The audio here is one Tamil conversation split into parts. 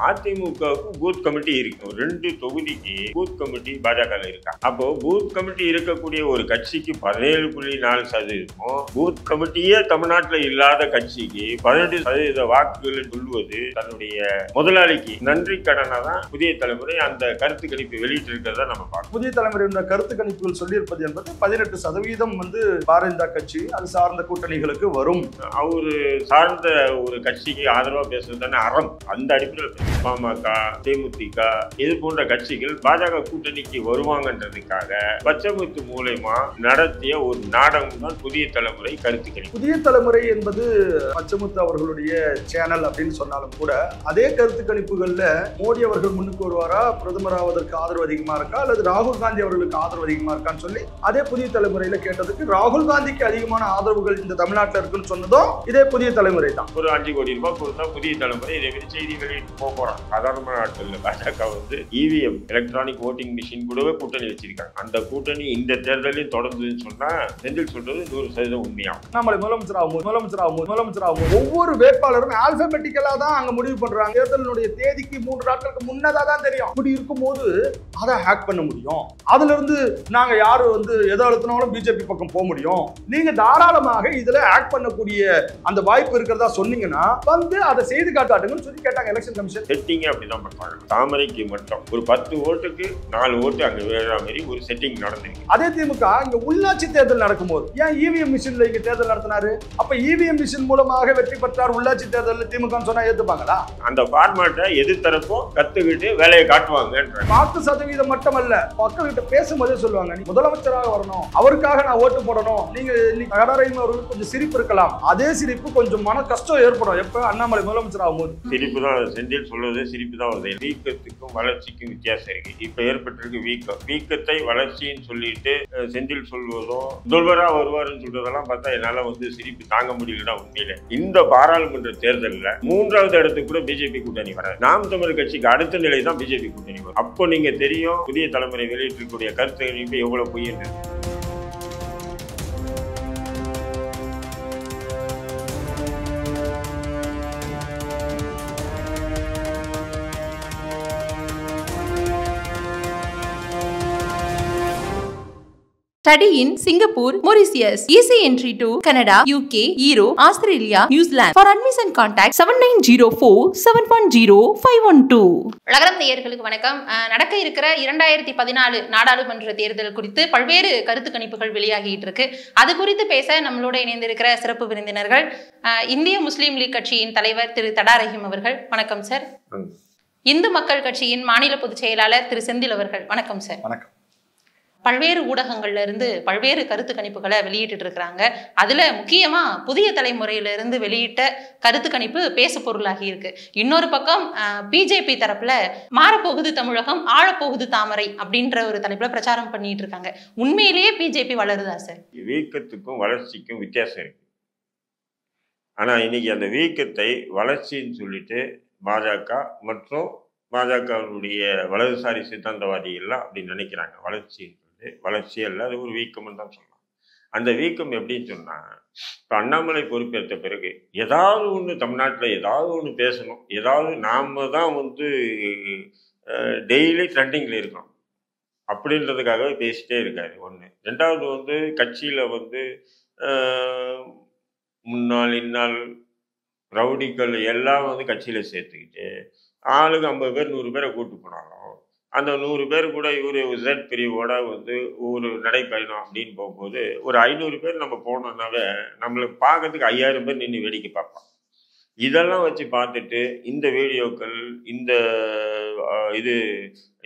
அதிமுகவுக்கு பூத் கமிட்டி இருக்கும். 2 தொகுதிக்கு பூத் கமிட்டி பாஜக இருக்கா. அப்போ பூத் கமிட்டி இருக்கக்கூடிய ஒரு கட்சிக்கு 17.4%, பூத் கமிட்டியே தமிழ்நாட்டில் இல்லாத கட்சிக்கு 18% வாக்குகளை சொல்லுவது தன்னுடைய முதலாளிக்கு நன்றி கடனா தான் புதிய தலைமுறை அந்த கருத்து கணிப்பு வெளியிட்டு இருக்கிறத நம்ம பார்க்கணும். புதிய தலைமுறை கருத்து கணிப்புகள் சொல்லியிருப்பது என்பது 18% பாரதிய ஜனதா கட்சி அது சார்ந்த கூட்டணிகளுக்கு வரும். அவரு சார்ந்த ஒரு கட்சிக்கு ஆதரவா பேசுறது தானே அறம். அந்த அடிப்படையில் பாமக, தேமுதிக இது போன்ற கட்சிகள் பாஜக கூட்டணிக்கு வருவாங்கன்றதுக்காக பச்சைமுத்து மூலமா நடத்திய ஒரு நாடகம் தான் புதிய தலைமுறை கருத்து கணிப்பு. புதிய தலைமுறை என்பது பச்சைமுத்து அவர்களுடைய சேனல் அப்படின்னு சொன்னாலும் கூட அதே கருத்து கணிப்புகள்ல மோடி அவர்கள் முன்னுக்கு வருவாரா, பிரதமர் ஆவதற்கு ஆதரவு அதிகமா இருக்கா, அல்லது ராகுல் காந்தி அவர்களுக்கு ஆதரவு அதிகமா இருக்கான்னு சொல்லி அதே புதிய தலைமுறையில கேட்டதுக்கு ராகுல் காந்திக்கு அதிகமான ஆதரவுகள் இந்த தமிழ்நாட்டில் இருக்குன்னு சொன்னதும் இதே புதிய தலைமுறை தான். ஒரு 5 கோடி ரூபாய் கொடுத்தா புதிய தலைமுறை இதே மாதிரி செய்தி வெளியிட்டு போறாங்க. சாதாரண நாட்களில் பாஜக இவிஎம் எலக்ட்ரானிக் ஓட்டிங் மிஷின் கூடவே கூட்டணி வச்சிருக்காங்க. அந்த கூட்டணி இந்த தேர்தலையும் தொடர்ந்துன்னு சொன்னா செந்தில் சொல்றது 100% உண்மையாகும். நம்மளை முதலமைச்சராகும் ஒவ்வொரு வேட்பாளரும் ஆல்பபெட்டிக்கலா தான் அங்க முடிவு பண்றாங்க. தேர்தலுடைய தேதிக்கு 3 நாட்களுக்கு முன்னதா தான் தெரியும். அப்படி இருக்கும்போது அதை ஹேக் பண்ண முடியும். அதுல இருந்து நாங்க யாரு எதை அழுத்தினாலும் பிஜேபி பக்கம் போக முடியும். நீங்க தாராளமாக இதுல ஹேக் பண்ணக்கூடிய அந்த வாய்ப்பு இருக்கிறதா சொன்னீங்கன்னா அதை செய்து காட்டுங்கன்னு சொல்லி கேட்டாங்க எலெக்ஷன் கமிஷன். செட்டிங் அப்படிதான் பண்றாங்க. தாமரைக்கு மட்டும் ஒரு 10 ஓட்டுக்கு 4 ஓட்டு அங்க வேற மாதிரி ஒரு செட்டிங் நடந்திருக்கு. அதே திமுக இங்க உள்ளாட்சி தேர்தல் நடக்கும்போது ஏன் இவிஎம் மிஷின்ல இங்க தேர்தல் நடத்தினாரு? அப்ப இவிஎம் மிஷின் மூலமாக வெற்றி பெற்றார் உள்ளாட்சி தேர்தல் திமுக சொன்னா ஏத்துப்பாங்களா? அந்த ஃபார்மேட்டை எதிர்த்தரப்போ கத்துக்கிட்டு வேலையை காட்டுவாங்க. 10% மட்டுமல்ல, பக்கத்துல பேசும்போதே சொல்லுவாங்க நீ முதலமைச்சராக வரணும், அவருக்காக நான் ஓட்டு போடணும். நீங்க அவர்களுக்கு கொஞ்சம் சிரிப்பு இருக்கலாம். அதே சிரிப்பு கொஞ்சம் மன கஷ்டம் ஏற்படும். எப்ப அண்ணாமலை முதலமைச்சர் ஆகும்போது சிரிப்பு தான். செந்தில் சொல்வது சிரிப்பு தான் வருது. வீக்கத்துக்கும் வளர்ச்சிக்கும் வித்தியாசம் இருக்கு. இப்ப ஏற்பட்டிருக்கு வீக்கத்தை வளர்ச்சின்னு சொல்லிட்டு செந்தில் சொல்வதும் முதல்வரா வருவாருன்னு சொல்றதெல்லாம் பார்த்தா என்னால சிரிப்பு தாங்க முடியலன்னா உண்மையில இந்த பாராளுமன்ற தேர்தலில் 3வது இடத்துக்கு கூட பிஜேபி கூட்டணி வராது. நாம் தமிழர் கட்சிக்கு அடுத்த நிலை தான் பிஜேபி கூட்டணி வரும். அப்போ நீங்க தெரியும் புதிய தலைமுறை வெளியிட்டிருக்கக்கூடிய கருத்து கணிப்பு எவ்வளவு பொய் என்று. Study in Singapore, Mauritius. Easy entry to Canada, UK, Europe, Australia, New Zealand. For admission contact 7904-710-512. உலகம் நேயர்களுக்கு வணக்கம். நடக்க இருக்கிற 2014 நாடாளுமன்ற தேர்தல் குறித்து பல்வேறு கருத்து கணிப்புகள் வெளியாகிட்டு இருக்கு. அது குறித்து பேச நம்மளோட இணைந்திருக்கிற சிறப்பு விருந்தினர்கள் இந்திய முஸ்லீம் லீக் கட்சியின் தலைவர் திரு தடா ரஹீம் அவர்கள். வணக்கம் சார். இந்து மக்கள் கட்சியின் மாநில பொதுச் செயலாளர் திரு செந்தில் அவர்கள். வணக்கம் சார். வணக்கம். பல்வேறு ஊடகங்கள்ல இருந்து பல்வேறு கருத்து கணிப்புகளை வெளியிட்டு இருக்கிறாங்க. அதுல முக்கியமா புதிய தலைமுறையில இருந்து வெளியிட்ட கருத்து கணிப்பு பேசு பொருளாகி இருக்கு. இன்னொரு பக்கம் பிஜேபி தரப்புல மாறப்போகுது தமிழகம், ஆழப்போகுது தாமரை அப்படின்ற ஒரு தலைப்புல பிரச்சாரம் பண்ணிட்டு இருக்காங்க. உண்மையிலேயே பிஜேபி வளருதா சார்? வீக்கத்துக்கும் வளர்ச்சிக்கும் வித்தியாசம் இருக்கு. ஆனா இன்னைக்கு அந்த வீக்கத்தை வளர்ச்சின்னு சொல்லிட்டு பாஜக மற்றும் பாஜகவுடைய வலதுசாரி சித்தாந்தவாதி எல்லாம் அப்படின்னு நினைக்கிறாங்க. வளர்ச்சி அல்ல, அது ஒரு வீக்கம்னு தான் சொல்லலாம். அந்த வீக்கம் எப்படின்னு சொன்னா, இப்போ அண்ணாமலை பொறுப்பேற்ற பிறகு ஏதாவது ஒன்று தமிழ்நாட்டில் ஏதாவது ஒன்று பேசணும், ஏதாவது நாம தான் டெய்லி ட்ரெண்டிங்கில் இருக்கணும் அப்படின்றதுக்காகவே பேசிட்டே இருக்காரு. ஒன்று. ரெண்டாவது கட்சியில் முன்னாள் இந்நாள் ரவுடிகள் எல்லாம் கட்சியில் சேர்த்துக்கிட்டு ஆளுக்கு 50 பேர் 100 பேரை கூட்டு போனாலும் அந்த 100 பேர் கூட இவர் Z பிரிவோட ஒரு நடைப்பயணம் அப்படின்னு போகும்போது ஒரு 500 பேர் நம்ம போனோம்னாவே நம்மளை பார்க்கறதுக்கு 5000 பேர் நின்று வேடிக்கை பார்ப்பான். இதெல்லாம் வச்சு பார்த்துட்டு இந்த வீடியோக்கள் இந்த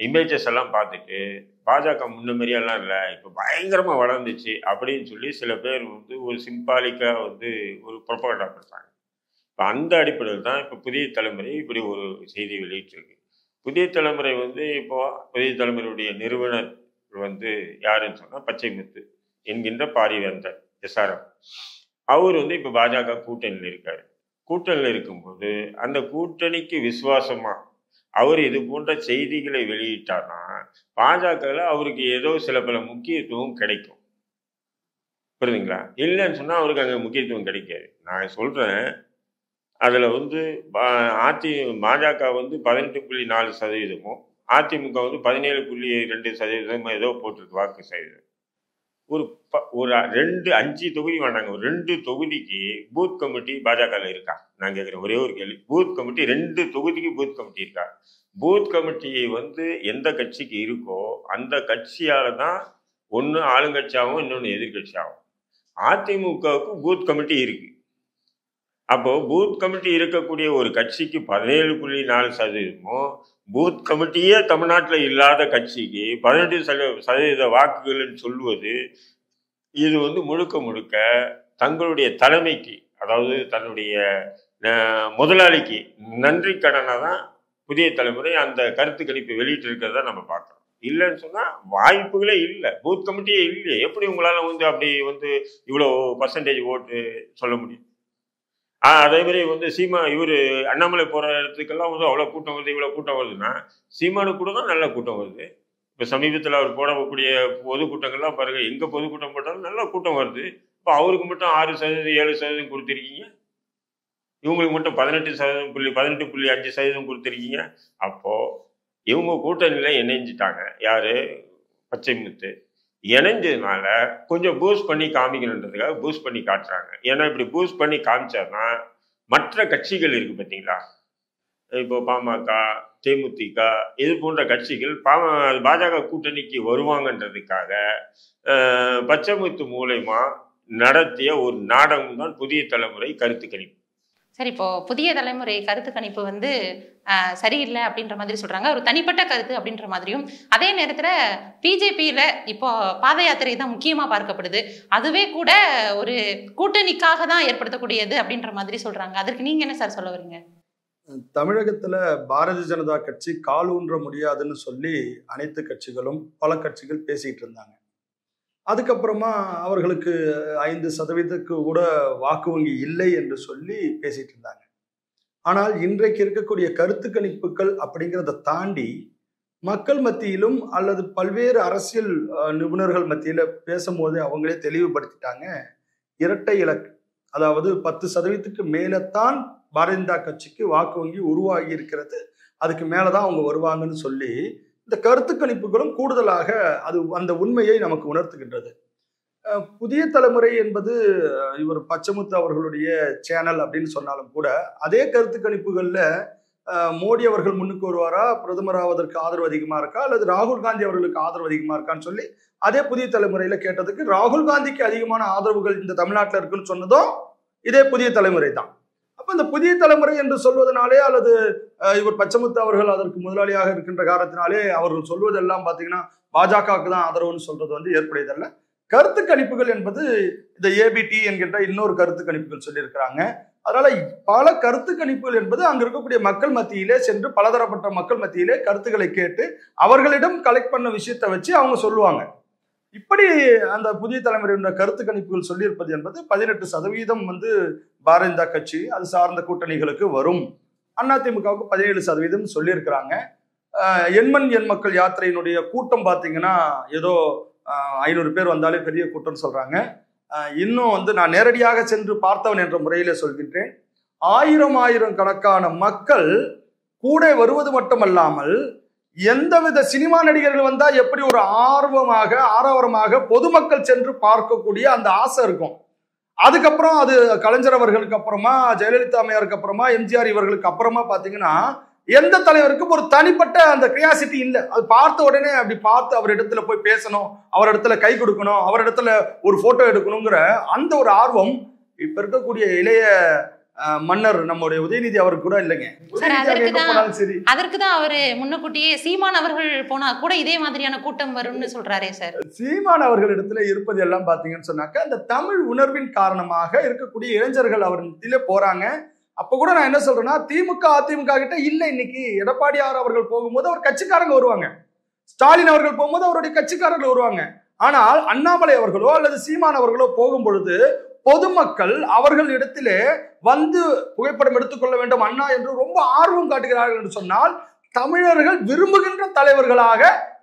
இமேஜஸ் எல்லாம் பார்த்துட்டு பாஜக முன்ன மாதிரியெல்லாம் இல்லை, இப்போ பயங்கரமாக வளர்ந்துச்சு அப்படின்னு சொல்லி சில பேர் ஒரு சிம்பாலிக்காக ஒரு ப்ரொபகண்டா பண்ணுறாங்க. இப்போ அந்த அடிப்படையில் தான் இப்போ புதிய தலைமுறை இப்படி ஒரு செய்தி வெளியிட்டிருக்கு. புதிய தலைமுறை இப்போ புதிய தலைமுறையுடைய நிறுவனர் யாருன்னு சொன்னால் பச்சைமுத்து என்கின்ற பாரிவேந்தர் SRM. அவர் இப்போ பாஜக கூட்டணியில் இருக்காரு. கூட்டணியில் இருக்கும்போது அந்த கூட்டணிக்கு விசுவாசமாக அவர் இது போன்ற செய்திகளை வெளியிட்டார்னா பாஜகவில் அவருக்கு ஏதோ சில பல முக்கியத்துவம் கிடைக்கும். புரியுதுங்களா? இல்லைன்னு சொன்னால் அவருக்கு அங்கே முக்கியத்துவம் கிடைக்காது. நான் சொல்கிறேன், அதில் வந்து பாஜக வந்து 18.4%, அதிமுக வந்து 17.2% ஏதோ போட்டிருக்கு வாக்கு சதவீதம். ஒரு 5 தொகுதி வேண்டாங்க, ஒரு 2 தொகுதிக்கு பூத் கமிட்டி பாஜகவில் இருக்கா? நான் கேட்குறேன் ஒரே ஒரு கேள்வி. பூத் கமிட்டி 2 தொகுதிக்கு பூத் கமிட்டி இருக்கா? பூத் கமிட்டியை வந்து எந்த கட்சிக்கு இருக்கோ அந்த கட்சியால் தான் ஒன்று ஆளுங்கட்சியாகவும் இன்னொன்று எதிர்கட்சியாகும். அதிமுகவுக்கு பூத் கமிட்டி இருக்கு. அப்போ பூத் கமிட்டி இருக்கக்கூடிய ஒரு கட்சிக்கு 17.4%, பூத் கமிட்டியே தமிழ்நாட்டில் இல்லாத கட்சிக்கு 18% வாக்குகள்னு சொல்லுவது, இது வந்து முழுக்க முழுக்க தங்களுடைய தலைமைக்கு, அதாவது தன்னுடைய முதலாளிக்கு நன்றி கடனாக தான் புதிய தலைமுறை அந்த கருத்து கணிப்பை வெளியிட்டு இருக்கிறத நம்ம பார்க்குறோம். இல்லைன்னு சொன்னால் வாய்ப்புகளே இல்லை, பூத் கமிட்டியே இல்லை. எப்படி உங்களால் வந்து அப்படி வந்து இவ்வளோ % ஓட்டு சொல்ல முடியும்? அதே மாதிரி வந்து இவர் அண்ணாமலை போகிற இடத்துக்கெல்லாம் வந்து அவ்வளோ கூட்டம் வருது, இவ்வளோ கூட்டம் வருதுன்னா சீமானுக்கு கூட தான் நல்ல கூட்டம் வருது. இப்போ சமீபத்தில் அவர் போடக்கூடிய பொதுக்கூட்டங்கள்லாம் பாருங்கள், எங்கே பொதுக்கூட்டம் போட்டாலும் நல்ல கூட்டம் வருது. இப்போ அவருக்கு மட்டும் 6%, 7% கொடுத்துருக்கீங்க, இவங்களுக்கு மட்டும் 18.5% கொடுத்துருக்கீங்க. அப்போது இவங்க கூட்டணியில் இணைஞ்சிட்டாங்க. யார்? பச்சைமுத்து இணைஞ்சதுனால கொஞ்சம் பூஸ்ட் பண்ணி காமிக்கணுன்றதுக்காக பூஸ்ட் பண்ணி காட்டுறாங்க. ஏன்னா இப்படி பூஸ்ட் பண்ணி காமிச்சாருன்னா மற்ற கட்சிகள் இருக்கு பார்த்தீங்களா, இப்போ பாமக, தேமுதிக, இது போன்ற கட்சிகள் பாஜக கூட்டணிக்கு வருவாங்கன்றதுக்காக பச்சைமுத்து மூலமா நடத்திய ஒரு நாடகம் தான் புதிய தலைமுறை கருத்து கணிப்பு. சரி, இப்போ புதிய தலைமுறை கருத்து கணிப்பு வந்து சரியில்லை அப்படின்ற மாதிரி சொல்றாங்க, ஒரு தனிப்பட்ட கருத்து அப்படின்ற மாதிரியும். அதே நேரத்துல பிஜேபியில இப்போ பாத யாத்திரை தான் முக்கியமா பார்க்கப்படுது, அதுவே கூட ஒரு கூட்டணிக்காக தான் ஏற்படுத்தக்கூடியது அப்படின்ற மாதிரி சொல்றாங்க. அதற்கு நீங்க என்ன சார் சொல்ல வரீங்க? தமிழகத்துல பாரதிய ஜனதா கட்சி கால் ஊன்ற முடியாதுன்னு சொல்லி அனைத்து கட்சிகளும் பல கட்சிகள் பேசிட்டு இருந்தாங்க. அதுக்கப்புறமா அவர்களுக்கு 5% கூட வாக்கு வங்கி இல்லை என்று சொல்லி பேசிட்டு இருந்தாங்க. ஆனால் இன்றைக்கு இருக்கக்கூடிய கருத்து கணிப்புகள் அப்படிங்கிறத தாண்டி மக்கள் மத்தியிலும் அல்லது பல்வேறு அரசியல் நிபுணர்கள் மத்தியில பேசும்போது அவங்களே தெளிவுபடுத்திட்டாங்க, இரட்டை இலக்கு, அதாவது 10% மேலத்தான் பாரதிய ஜனதா கட்சிக்கு வாக்கு வங்கி உருவாகி இருக்கிறது, அதுக்கு மேலதான் அவங்க வருவாங்கன்னு சொல்லி இந்த கருத்து கணிப்புகளும் கூடுதலாக அது அந்த உண்மையை நமக்கு உணர்த்துகின்றது. புதிய தலைமுறை என்பது இவர் பச்சைமுத்து அவர்களுடைய சேனல் அப்படின்னு சொன்னாலும் கூட அதே கருத்து கணிப்புகள்ல மோடி அவர்கள் முன்னுக்கு வருவாரா, பிரதமராவதற்கு ஆதரவு அதிகமா இருக்கா, அல்லது ராகுல் காந்தி அவர்களுக்கு ஆதரவு அதிகமா இருக்கான்னு சொல்லி அதே புதிய தலைமுறையில கேட்டதுக்கு ராகுல் காந்திக்கு அதிகமான ஆதரவுகள் இந்த தமிழ்நாட்டில் இருக்குன்னு சொன்னதும் இதே புதிய தலைமுறை தான். அப்ப இந்த புதிய தலைமுறை என்று சொல்வதனாலே அல்லது இவர் பச்சைமுத்து அவர்கள் அதற்கு முதலாளியாக இருக்கின்ற காரணத்தினாலே அவர்கள் சொல்வதெல்லாம் பார்த்தீங்கன்னா பாஜகவுக்கு தான் ஆதரவுன்னு சொல்றது வந்து ஏற்புடையதல்ல. கருத்து கணிப்புகள் என்பது இந்த ஏபிடி என்கின்ற இன்னொரு கருத்து கணிப்புகள் சொல்லியிருக்கிறாங்க. அதனால பல கருத்து கணிப்புகள் என்பது அங்க இருக்கக்கூடிய மக்கள் மத்தியிலே சென்று பலதரப்பட்ட மக்கள் மத்தியிலே கருத்துக்களை கேட்டு அவர்களிடம் கலெக்ட் பண்ண விஷயத்தை வச்சு அவங்க சொல்லுவாங்க. இப்படி அந்த புதிய தலைமுறையின கருத்து கணிப்புகள் சொல்லியிருப்பது என்பது 18% வந்து பாரதிய ஜனதா கட்சி அது சார்ந்த கூட்டணிகளுக்கு வரும், அதிமுகவுக்கு 17% சொல்லியிருக்கிறாங்க. எண்மண் எண் மக்கள் யாத்திரையினுடைய கூட்டம் பார்த்தீங்கன்னா ஏதோ 500 பேர் வந்தாலே பெரிய கூட்டம் சொல்றாங்க. இன்னும் வந்து நான் நேரடியாக சென்று பார்த்தவன் என்ற முறையில சொல்கின்றேன், 1000 கணக்கான மக்கள் கூட வருவது மட்டுமல்லாமல் எந்தவித சினிமா நடிகர்கள் வந்தா எப்படி ஒரு ஆரவாரமாக பொதுமக்கள் சென்று பார்க்கக்கூடிய அந்த ஆசை இருக்கும். அதுக்கப்புறம் அது கலைஞர் அவர்களுக்கு அப்புறமா, ஜெயலலிதா அம்மையாருக்கு அப்புறமா, எம்ஜிஆர் இவர்களுக்கு அப்புறமா பாத்தீங்கன்னா எந்த தலைவருக்கும் ஒரு தனிப்பட்ட அந்த கிரியாசிட்டி இல்லை. அது பார்த்த உடனே அப்படி பார்த்து அவர் இடத்துல போய் பேசணும், அவர் இடத்துல கை கொடுக்கணும், அவர் இடத்துல ஒரு போட்டோ எடுக்கணுங்கிற அந்த ஒரு ஆர்வம் இப்ப இருக்கக்கூடிய இளைய மன்னர் நம்முடைய உதயநிதி அவருக்கு கூட இல்லைங்க. அதற்குதான் அவரு முன்னக்கூட்டியே சீமான் அவர்கள் போனா கூட இதே மாதிரியான கூட்டம் வரும்னு சொல்றாரே சார். சீமான் அவர்கள் இடத்துல இருப்பது எல்லாம் பாத்தீங்கன்னு சொன்னாக்க அந்த தமிழ் உணர்வின் காரணமாக இருக்கக்கூடிய இளைஞர்கள் அவர் இடத்துல போறாங்க. அப்ப கூட நான் என்ன சொல்றேன்னா, திமுக அதிமுக கிட்ட இல்ல. இன்னைக்கு எடப்பாடியார் அவர்கள் போகும்போது அவர் கட்சிக்காரங்க வருவாங்க, ஸ்டாலின் அவர்கள் போகும்போது அவருடைய கட்சிக்காரர்கள் வருவாங்க. ஆனால் அண்ணாமலை அவர்களோ அல்லது சீமான் அவர்களோ போகும் பொழுது பொதுமக்கள் அவர்கள் இடத்திலே வந்து புகைப்படம் எடுத்துக்கொள்ள வேண்டும் அண்ணா என்று ரொம்ப ஆர்வம் காட்டுகிறார்கள் என்று சொன்னால் தமிழர்கள் விரும்புகின்ற தலைவர்களாக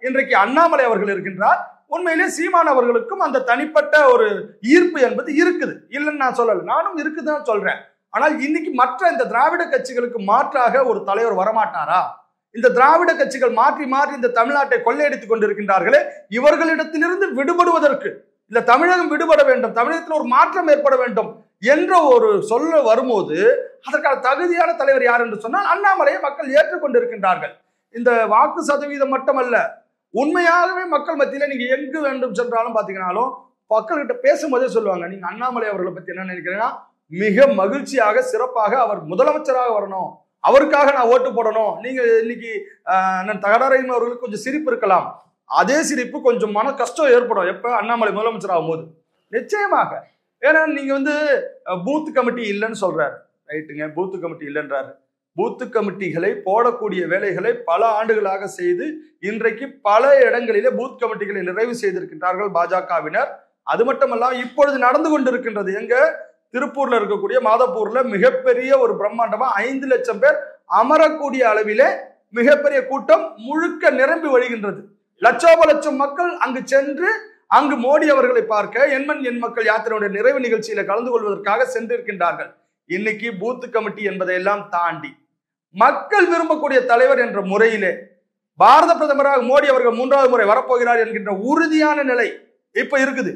இன்றைக்கு அண்ணாமலை அவர்கள் இருக்கின்றார். உண்மையிலே சீமான் அவர்களுக்கும் அந்த தனிப்பட்ட ஒரு ஈர்ப்பு என்பது இருக்குது, இல்லைன்னு நான் சொல்லல, நானும் இருக்குதுன்னு சொல்றேன். ஆனால் இன்னைக்கு மற்ற இந்த திராவிட கட்சிகளுக்கு மாற்றாக ஒரு தலைவர் வரமாட்டாரா? இந்த திராவிட கட்சிகள் மாற்றி மாற்றி இந்த தமிழ்நாட்டை கொள்ளையடித்துக் கொண்டிருக்கின்றார்களே, இவர்களிடத்திலிருந்து விடுபடுவதற்கு, இந்த தமிழகம் விடுபட வேண்டும், தமிழகத்தில் ஒரு மாற்றம் ஏற்பட வேண்டும் என்ற ஒரு சொல்ல வரும்போது அதற்கான தகுதியான தலைவர் யார் என்று சொன்னால் அண்ணாமலையை மக்கள் ஏற்றுக்கொண்டிருக்கின்றார்கள். இந்த வாக்கு சதவீதம் மட்டுமல்ல, உண்மையாகவே மக்கள் மத்தியில நீங்க எங்கு வேண்டும் சென்றாலும் பாத்தீங்கன்னாலும் மக்கள்கிட்ட பேசும்போதே சொல்லுவாங்க, நீங்க அண்ணாமலை அவர்களை பத்தி என்ன நினைக்கிறீங்கன்னா, மிக மகிழ்ச்சியாக சிறப்பாக அவர் முதலமைச்சராக வரணும், அவருக்காக நான் ஓட்டு போடணும். நீங்க இன்னைக்கு தகடாரையும் அவர்களுக்கு கொஞ்சம் சிரிப்பு இருக்கலாம், அதே சிரிப்பு கொஞ்சம் மன கஷ்டம் ஏற்படும் எப்ப அண்ணாமலை முதலமைச்சர் ஆகும் போது, நிச்சயமாக. ஏன்னா நீங்க பூத் கமிட்டி இல்லைன்னு சொல்றாரு, ரைட்டுங்க, பூத்து கமிட்டி இல்லைன்றாரு. பூத்து கமிட்டிகளை போடக்கூடிய வேலைகளை பல ஆண்டுகளாக செய்து இன்றைக்கு பல இடங்களிலே பூத் கமிட்டிகளை நிறைவு செய்திருக்கின்றார்கள் பாஜகவினர். அது மட்டுமல்லாம இப்பொழுது நடந்து கொண்டிருக்கின்றது எங்க திருப்பூர்ல இருக்கக்கூடிய மாதப்பூர்ல மிகப்பெரிய ஒரு பிரம்மாண்டமா 5 லட்சம் பேர் அமரக்கூடிய அளவிலே மிகப்பெரிய கூட்டம் முழுக்க நிரம்பி வழிகின்றது. லட்சோப லட்சம் மக்கள் அங்கு சென்று அங்கு மோடி அவர்களை பார்க்க எண்மண் எண் மக்கள் யாத்திரையுடைய நிறைவு நிகழ்ச்சியில கலந்து கொள்வதற்காக சென்றிருக்கின்றார்கள். இன்னைக்கு பூத்து கமிட்டி என்பதையெல்லாம் தாண்டி மக்கள் விரும்பக்கூடிய தலைவர் என்ற முறையிலே பாரத பிரதமராக மோடி அவர்கள் 3வது முறை வரப்போகிறார் என்கின்ற உறுதியான நிலை இப்ப இருக்குது.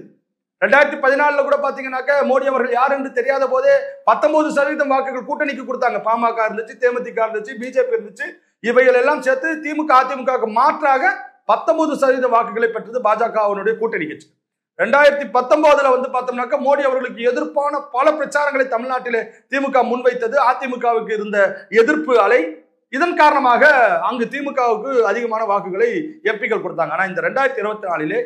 2014 கூட பாத்தீங்கன்னாக்க மோடி அவர்கள் யார் என்று தெரியாத போதே 19% வாக்குகள் கூட்டணிக்கு கொடுத்தாங்க. பாமக இருந்துச்சு, தேமுதிக இருந்துச்சு, பிஜேபி இருந்துச்சு, இவைகள் எல்லாம் சேர்த்து திமுக அதிமுக மாற்றாக 19% வாக்குகளை பெற்றது பாஜகவினுடைய கூட்டணி கட்சி. 2019 பார்த்தோம்னாக்க மோடி அவர்களுக்கு எதிர்ப்பான பல பிரச்சாரங்களை தமிழ்நாட்டிலே திமுக முன்வைத்தது. அதிமுகவுக்கு இருந்த எதிர்ப்பு அலை, இதன் காரணமாக அங்கு திமுகவுக்கு அதிகமான வாக்குகளை எம்பிக்கள் கொடுத்தாங்க. ஆனா இந்த 2024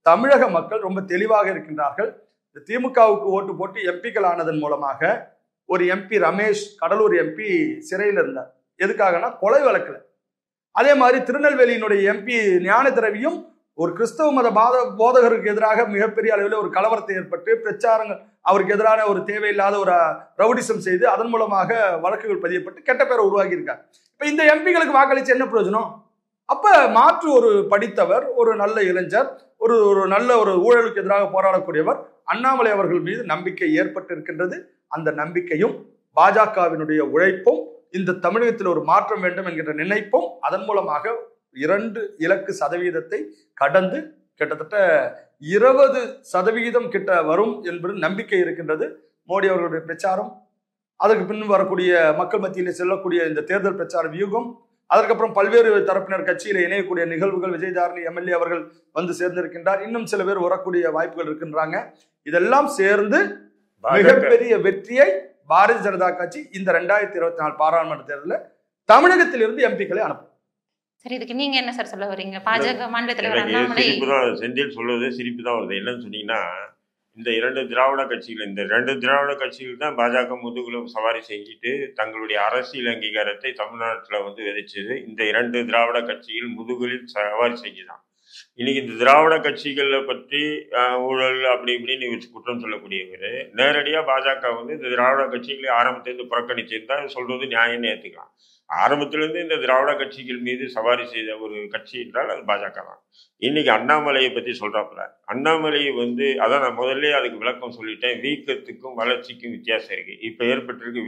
தமிழக மக்கள் ரொம்ப தெளிவாக இருக்கின்றார்கள். இந்த திமுகவுக்கு ஓட்டு போட்டு எம்பிக்கள் ஆனதன் மூலமாக ஒரு எம்பி ரமேஷ், கடலூர் எம்பி சிறையில் இருந்தார். எதுக்காகனா கொலை வழக்குல. அதே மாதிரி திருநெல்வேலியினுடைய எம்பி ஞான திரவியும் ஒரு கிறிஸ்தவ மத போதகருக்கு எதிராக மிகப்பெரிய அளவில் ஒரு கலவரத்தை ஏற்பட்டு பிரச்சாரங்கள், அவருக்கு எதிரான ஒரு தேவையில்லாத ஒரு ரவுடிசம் செய்து அதன் மூலமாக வழக்குகள் பதியப்பட்டு கெட்ட பேரை உருவாக்கி இருக்கார். இப்ப இந்த எம்பிகளுக்கு வாக்களிச்சு என்ன பிரயோஜனம்? அப்ப மாற்று ஒரு படித்தவர், ஒரு நல்ல இளைஞர், ஒரு நல்ல ஒரு ஊழலுக்கு எதிராக போராடக்கூடியவர் அண்ணாமலை அவர்கள் மீது நம்பிக்கை ஏற்பட்டு இருக்கின்றது. அந்த நம்பிக்கையும் பாஜகவினுடைய உழைப்பும் இந்த தமிழகத்தில் ஒரு மாற்றம் வேண்டும் என்கின்ற நினைப்பும் அதன் மூலமாக 2 இலக்கு சதவீதத்தை கடந்து கிட்டத்தட்ட 20% கிட்ட வரும் என்பது நம்பிக்கை இருக்கின்றது. மோடி அவர்களுடைய பிரச்சாரம், அதற்கு பின் வரக்கூடிய மக்கள் மத்தியிலே செல்லக்கூடிய இந்த தேர்தல் பிரச்சார வியூகம், அதற்கப்புறம் பல்வேறு தரப்பினர் கட்சியில இணையக்கூடிய நிகழ்வுகள், விஜயதாரணி எம்எல்ஏ அவர்கள் வந்து சேர்ந்திருக்கின்றார், இன்னும் சில பேர் வரக்கூடிய வாய்ப்புகள் இருக்கின்றாங்க. இதெல்லாம் சேர்ந்து மிகப்பெரிய வெற்றியை பாரதிய ஜனதா கட்சி இந்த 2024 பாராளுமன்ற தேர்தலில் தமிழகத்திலிருந்து எம்பிக்களை அனுப்பும். சரி, இதுக்கு நீங்க என்ன சார் சொல்ல வரீங்க? பாஜக மாநில தலைவர் அண்ணாமலை செந்தில் சொல்வது சிரிப்பு தான் வருது. என்னன்னு சொன்னீங்கன்னா, இந்த 2 திராவிட கட்சிகள் தான் பாஜக முதுகுல சவாரி செஞ்சுட்டு தங்களுடைய அரசியல் அங்கீகாரத்தை தமிழ்நாட்டில் விதைச்சது. இந்த 2 திராவிட கட்சிகள் முதுகுலில் சவாரி செஞ்சுதான். இன்னைக்கு இந்த திராவிட கட்சிகளை பற்றி ஊழல் அப்படி இப்படின்னு வச்சு குற்றம் சொல்லக்கூடியவர் நேரடியாக பாஜக இந்த திராவிட கட்சிகளை ஆரம்பத்திலிருந்து புறக்கணிச்சிருந்தா சொல்றது நியாயம்னு ஏற்றுக்கலாம். ஆரம்பத்திலிருந்து இந்த திராவிட கட்சிகள் மீது சவாரி செய்த ஒரு கட்சி என்றால் அது பாஜக தான். இன்னைக்கு அண்ணாமலையை பற்றி சொல்றாப்புல, அண்ணாமலை அதான் நான் முதல்ல அதுக்கு விளக்கம் சொல்லிட்டேன். வீக்கத்துக்கும் வளர்ச்சிக்கும் வித்தியாசம் இருக்கு. இப்ப ஏற்பட்டிருக்கு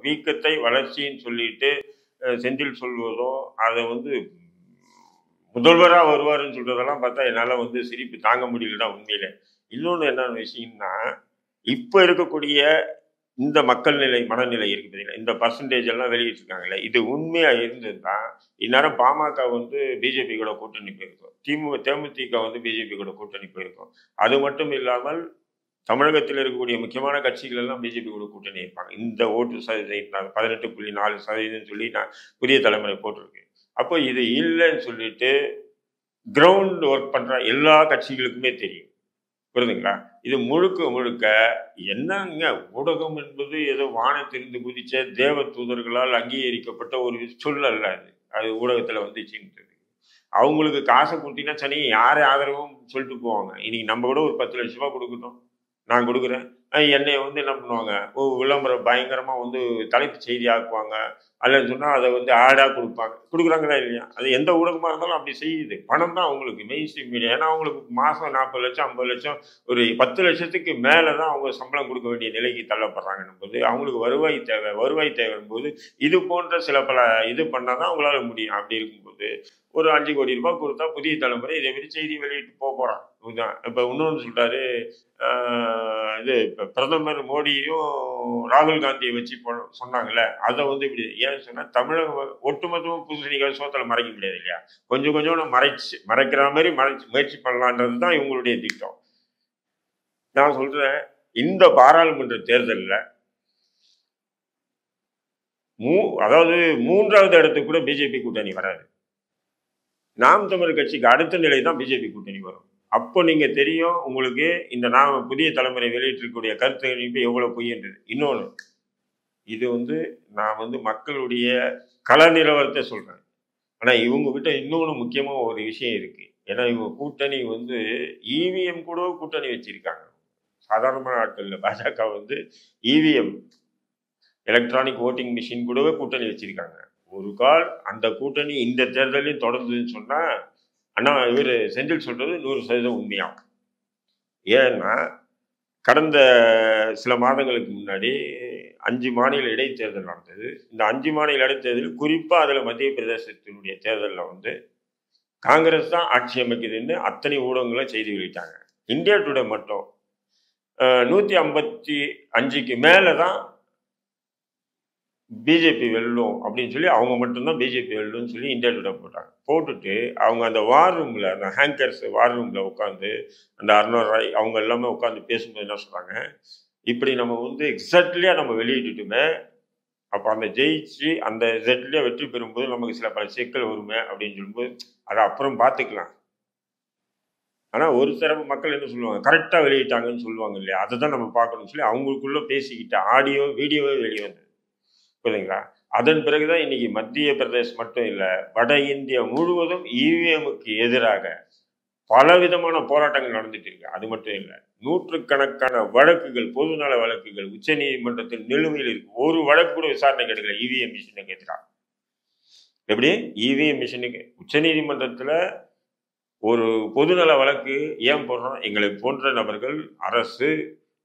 வீக்கத்தை வளர்ச்சின்னு சொல்லிட்டு செந்தில் சொல்வதோ அதை முதல்வராக வருவாருன்னு சொல்றதெல்லாம் பார்த்தா என்னால் சிரிப்பு தாங்க முடியலன்னா உண்மையில. இன்னொன்று என்னென்ன விஷயம்னா, இப்போ இருக்கக்கூடிய இந்த மக்கள் நிலை, மனநிலை இருக்கு பார்த்தீங்கன்னா, இந்த பர்சன்டேஜ் எல்லாம் வெளியிட்டிருக்காங்கல்ல, இது உண்மையாக இருந்ததுன்னா இந்நேரம் பாமக பிஜேபி கூட கூட்டணி போயிருக்கும், தேமுதிக பிஜேபி கூட கூட்டணி போயிருக்கும். அது மட்டும் இல்லாமல் தமிழகத்தில் இருக்கக்கூடிய முக்கியமான கட்சிகள் எல்லாம் பிஜேபி கூட கூட்டணி இருப்பாங்க. இந்த ஓட்டு சதவீதம் 18.4% சொல்லி நான் புதிய தலைமுறை போட்டிருக்கு. அப்போ இது இல்லைன்னு சொல்லிட்டு கிரவுண்ட் ஒர்க் பண்ற எல்லா கட்சிகளுக்குமே தெரியும், புரியுதுங்களா? இது முழுக்க என்னங்க, ஊடகம் என்பது ஏதோ வானத்திலிருந்து குதிச்ச தேவ தூதர்களால் அங்கீகரிக்கப்பட்ட ஒரு சொல் அல்ல. அது ஊடகத்துல வந்துச்சுன்றது. அவங்களுக்கு காசை கொடுத்தீங்கன்னா சனி யாரை ஆதரவும் சொல்லிட்டு போவாங்க. இன்னைக்கு நம்ம கூட ஒரு 10 லட்ச ரூபாய் கொடுக்கட்டும், நான் கொடுக்குறேன், என்னை வந்து என்ன பண்ணுவாங்க, விளம்பரம் பயங்கரமாக வந்து தலைப்பு செய்தி ஆக்குவாங்க. அல்லது சொன்னால் அதை வந்து ஆடாக கொடுக்குறாங்களா இல்லையா? அது எந்த ஊடகமாக இருந்தாலும் அப்படி செய்யுது. பணம் தான் அவங்களுக்கு மெயின் ஸ்ட்ரீம் மீடியா. ஏன்னா அவங்களுக்கு மாதம் 40 லட்சம் 50 லட்சம் ஒரு 10 லட்சத்துக்கு மேலே தான் அவங்க சம்பளம் கொடுக்க வேண்டிய நிலைக்கு தள்ளப்படுறாங்கன்னும் போது அவங்களுக்கு வருவாய் தேவைப்படும்போது இது போன்ற சில பல இது பண்ணால் தான் அவங்களால முடியும். அப்படி இருக்கும்போது ஒரு 5 கோடி ரூபாய் கொடுத்தா புதிய தலைமுறை இதே மாதிரி செய்தி வெளியிட்டு போகிறான். இதுதான் இப்போ இன்னொன்று சொல்லிட்டாரு, இது இப்போ பிரதமர் மோடியும் ராகுல் காந்தியை வச்சு சொன்னாங்கல்ல, அதை வந்து இப்படி ஏன்னு சொன்னால் தமிழகம் ஒட்டுமொத்தமும் பூசணிக்காய் சோத்தில் மறைக்க முடியாது இல்லையா? கொஞ்சம் கொஞ்சம் மறைக்கிற மாதிரி முயற்சி பண்ணலான்றது தான் இவங்களுடைய திட்டம். நான் சொல்றேன், இந்த பாராளுமன்ற தேர்தலில் அதாவது 3வது இடத்துக்கு கூட பிஜேபி கூட்டணி வராது. நாம் தமிழர் கட்சிக்கு அடுத்த நிலை தான் பிஜேபி கூட்டணி வரும். அப்போ நீங்க தெரியும் உங்களுக்கு இந்த புதிய தலைமுறை வெளியிட்டிருக்கக்கூடிய கருத்து கணிப்பு எவ்வளவு பொய்ன்றது. இன்னொன்று, இது வந்து நான் வந்து மக்களுடைய கள நிலவரத்தை சொல்றேன். ஆனா இவங்க கிட்ட இன்னொன்று முக்கியமா ஒரு விஷயம் இருக்கு. ஏன்னா இவங்க கூட்டணி வந்து இவிஎம் கூட கூட்டணி வச்சிருக்காங்க. சாதாரணமான ஆட்கள்ல பாஜக வந்து இவிஎம் எலக்ட்ரானிக் ஓட்டிங் மிஷின் கூடவே கூட்டணி வச்சிருக்காங்க. ஒரு கால் அந்த கூட்டணி இந்த தேர்தலையும் தொடர்ந்துன்னு சொன்னா அண்ணா இவர் செந்தில் சொல்றது 100% உண்மையாகும். ஏன்னா கடந்த சில மாதங்களுக்கு முன்னாடி 5 மாநில இடைத்தேர்தல் நடந்தது. இந்த 5 மாநில இடைத்தேர்தல் குறிப்பாக அதில் மத்திய பிரதேசத்தினுடைய தேர்தலில் வந்து காங்கிரஸ் தான் ஆட்சி அமைக்குதுன்னு அத்தனை ஊடகங்களும் செய்தி வெளியிட்டாங்க. இந்தியா டுடே மட்டும் 155க்கு மேலே தான் பிஜேபி வெல்லும் அப்படின்னு சொல்லி அவங்க மட்டும்தான் பிஜேபி வெல்லும்னு சொல்லி இந்தியா டுடே போட்டாங்க. போட்டுட்டு அவங்க அந்த வார் ரூமில், அந்த ஹேங்கர்ஸ் வார் ரூமில் உட்காந்து அந்த அருணா ராய் அவங்க எல்லாமே உட்காந்து பேசும்போது என்ன சொல்கிறாங்க, இப்படி நம்ம வந்து எக்ஸாக்ட்லியாக நம்ம வெளியிட்டுட்டுமே அப்போ அந்த ஜெயிச்சு அந்த எக்ஸாக்ட்லியாக வெற்றி பெறும்போது நமக்கு சில பல சிக்கல் வருமே அப்படின்னு சொல்லும்போது அதை அப்புறம் பார்த்துக்கலாம். ஆனால் ஒரு தரப்பு மக்கள் என்ன சொல்லுவாங்க, கரெக்டாக வெளியிட்டாங்கன்னு சொல்லுவாங்க இல்லையா, அதை தான் நம்ம பார்க்கணும்னு சொல்லி அவங்களுக்குள்ளே பேசிக்கிட்ட ஆடியோ வீடியோவே வெளியே வந்தது. புரியுதுங்களா? அதன் பிறகுதான் இன்னைக்கு மத்திய பிரதேசம் மட்டும் இல்லை, வட இந்தியா முழுவதும் இவிஎம்முக்கு எதிராக பலவிதமான போராட்டங்கள் நடந்துட்டு இருக்கு. அது மட்டும் இல்லை, நூற்றுக்கணக்கான வழக்குகள், பொதுநல வழக்குகள் உச்ச நீதிமன்றத்தில் நிலுவையில் இருக்கு. ஒரு வழக்கு கூட விசாரணை கிடைக்கல இவிஎம் மிஷினுக்கு எதிராக. எப்படி இவிஎம் மிஷினுக்கு உச்ச நீதிமன்றத்தில் ஒரு பொதுநல வழக்கு ஏன் போடுறோம்? எங்களை போன்ற நபர்கள், அரசு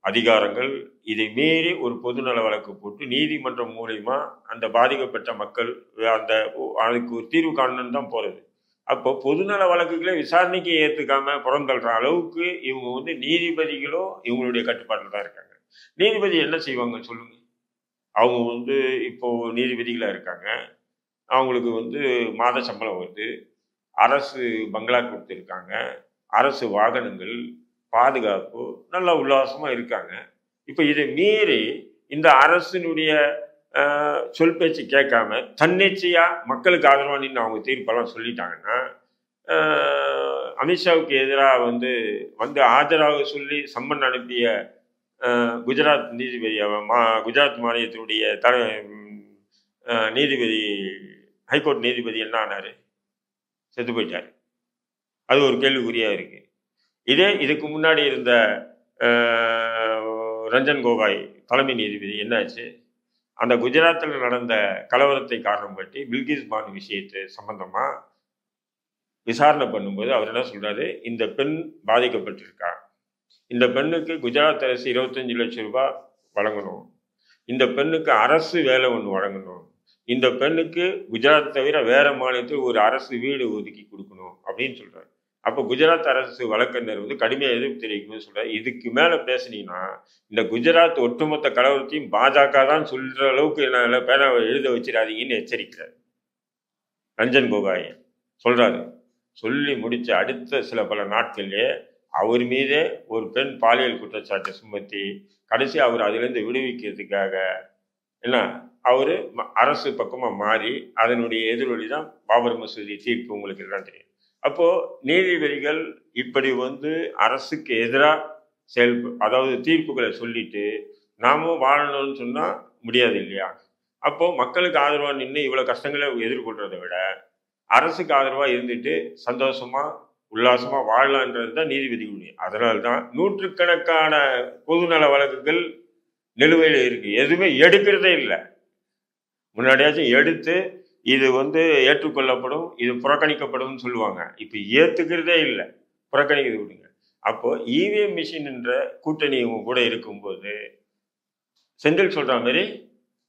அதிகாரங்கள் இதை மீறி ஒரு பொதுநல வழக்கு போட்டு நீதிமன்றம் மூலமா அந்த பாதிக்கப்பட்ட மக்கள் அதுக்கு ஒரு தீர்வு காணணும்னு தான் போறது. அப்போ பொதுநல வழக்குகளை விசாரணைக்கு ஏற்றுக்காம புறந்தள்ளுற அளவுக்கு இவங்க வந்து நீதிபதிகளும் இவங்களுடைய கட்டுப்பாட்டில் தான் இருக்காங்க. நீதிபதி என்ன செய்வாங்க சொல்லுங்க? அவங்க வந்து இப்போ நீதிபதிகளாக இருக்காங்க, அவங்களுக்கு வந்து மாத சம்பளம் வருது, அரசு பங்களா கொடுத்துருக்காங்க, அரசு வாகனங்கள், பாதுகாப்பு, நல்லா உல்லாசமாக இருக்காங்க. இப்போ இதை மீறி இந்த அரசினுடைய சொல் பேச்சு கேட்காம தன்னிச்சையாக மக்களுக்கு ஆதரவாக நின்று அவங்க தீர்ப்பெல்லாம் சொல்லிட்டாங்கன்னா, அமித்ஷாவுக்கு எதிராக வந்து ஆஜராக சொல்லி சம்மன் அனுப்பிய குஜராத் நீதிபதி, குஜராத் மாநிலத்தினுடைய நீதிபதி, ஹைகோர்ட் நீதிபதி என்ன ஆனார்? செத்து போயிட்டார். அது ஒரு கேள்விக்குறியாக இருக்கு. இதுக்கு முன்னாடி இருந்த ரஞ்சன் கோகாய் தலைமை நீதிபதி என்னாச்சு? அந்த குஜராத்தில் நடந்த கலவரத்தை காரணம் பற்றி பில்கிஸ் பானு விஷயத்தை சம்பந்தமா விசாரணை பண்ணும்போது அவர் என்ன சொல்றாரு, இந்த பெண் பாதிக்கப்பட்டிருக்கா, இந்த பெண்ணுக்கு குஜராத் அரசு 25 லட்சம் ரூபாய் வழங்கணும், இந்த பெண்ணுக்கு அரசு வேலை ஒன்று வழங்கணும், இந்த பெண்ணுக்கு குஜராத் தவிர வேற மாநிலத்தில் ஒரு அரசு வீடு ஒதுக்கி கொடுக்கணும் அப்படின்னு சொல்றாரு. அப்போ குஜராத் அரசு வழக்கறிஞர் வந்து கடுமையாக எதிர்ப்பு தெரிவிக்கணும்னு சொல்றாரு. இதுக்கு மேலே பேசுனீங்கன்னா இந்த குஜராத் ஒட்டுமொத்த கலவரத்தையும் பாஜக தான் சொல்ற அளவுக்கு என்ன பேரை எழுத வச்சிடாதீங்கன்னு எச்சரிக்கிறார் ரஞ்சன் கோகாய் சொல்றாரு. சொல்லி முடிச்ச அடுத்த சில பல நாட்கள்லேயே அவர் மீதே ஒரு பெண் பாலியல் குற்றச்சாட்டை சுமத்தி கடைசி அவர் அதிலிருந்து விடுவிக்கிறதுக்காக என்ன அவர் அரசு பக்கமாக மாறி அதனுடைய எதிரொலி தான் பாபர் மசூதி தீர்ப்பு, உங்களுக்கு எல்லாம் தெரியும். அப்போ நீதிபதிகள் இப்படி அரசுக்கு எதிராக அதாவது தீர்ப்புகளை சொல்லிட்டு நாமும் வாழணும்னு சொன்னா முடியாது இல்லையா? அப்போ மக்களுக்கு ஆதரவாக நின்று இவ்வளவு கஷ்டங்களை எதிர்கொள்றதை விட அரசுக்கு ஆதரவாக இருந்துட்டு சந்தோஷமா உல்லாசமா வாழலான்றது தான் நீதிபதி உரிமை. அதனால தான் நூற்றுக்கணக்கான பொதுநல வழக்குகள் நிலுவையில் இருக்கு. எதுவுமே எடுக்கிறதே இல்லை. முன்னாடியாச்சும் எடுத்து இது ஏற்றுக்கொள்ளப்படும், இது புறக்கணிக்கப்படும் சொல்லுவாங்க. இப்போ ஏற்றுக்கிறதே இல்லை, புறக்கணிக்கிறது விடுங்க. அப்போ இவிஎம் மிஷின் என்ற கூட்டணி கூட இருக்கும்போது செந்தில் சொல்ற மாதிரி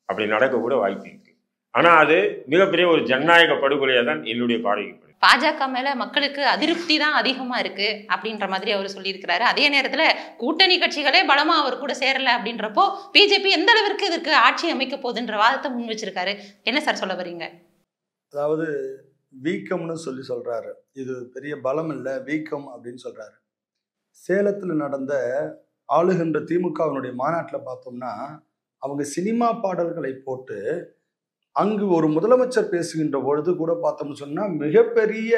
அப்படி நடக்க கூட வாய்ப்பு இருக்கு. ஆனா அது மிகப்பெரிய ஒரு ஜனநாயக படுகொலையா தான் என்னுடைய பார்வைக்கு. பாஜக மேல மக்களுக்கு அதிருப்தி தான் அதிகமா இருக்கு அப்படின்ற மாதிரி அவர் சொல்லியிருக்கிறாரு. அதே நேரத்துல கூட்டணி கட்சிகளே பலமா அவர் கூட சேரல அப்படின்றப்போ பிஜேபி எந்த அளவிற்கு இதற்கு ஆட்சி அமைக்க போகுதுன்ற வாதத்தை முன் வச்சிருக்காரு. என்ன சார் சொல்ல வரீங்க? அதாவது வீக்கம்னு சொல்றாரு. இது பெரிய பலம் இல்லை, வீக்கம் அப்படின்னு சொல்றாரு. சேலத்துல நடந்த ஆளுகின்ற திமுகவினுடைய மாநாட்டில் பார்த்தோம்னா அவங்க சினிமா பாடல்களை போட்டு அங்கு ஒரு முதலமைச்சர் பேசுகின்ற பொழுது கூட பார்த்தோம்னு சொன்னா மிகப்பெரிய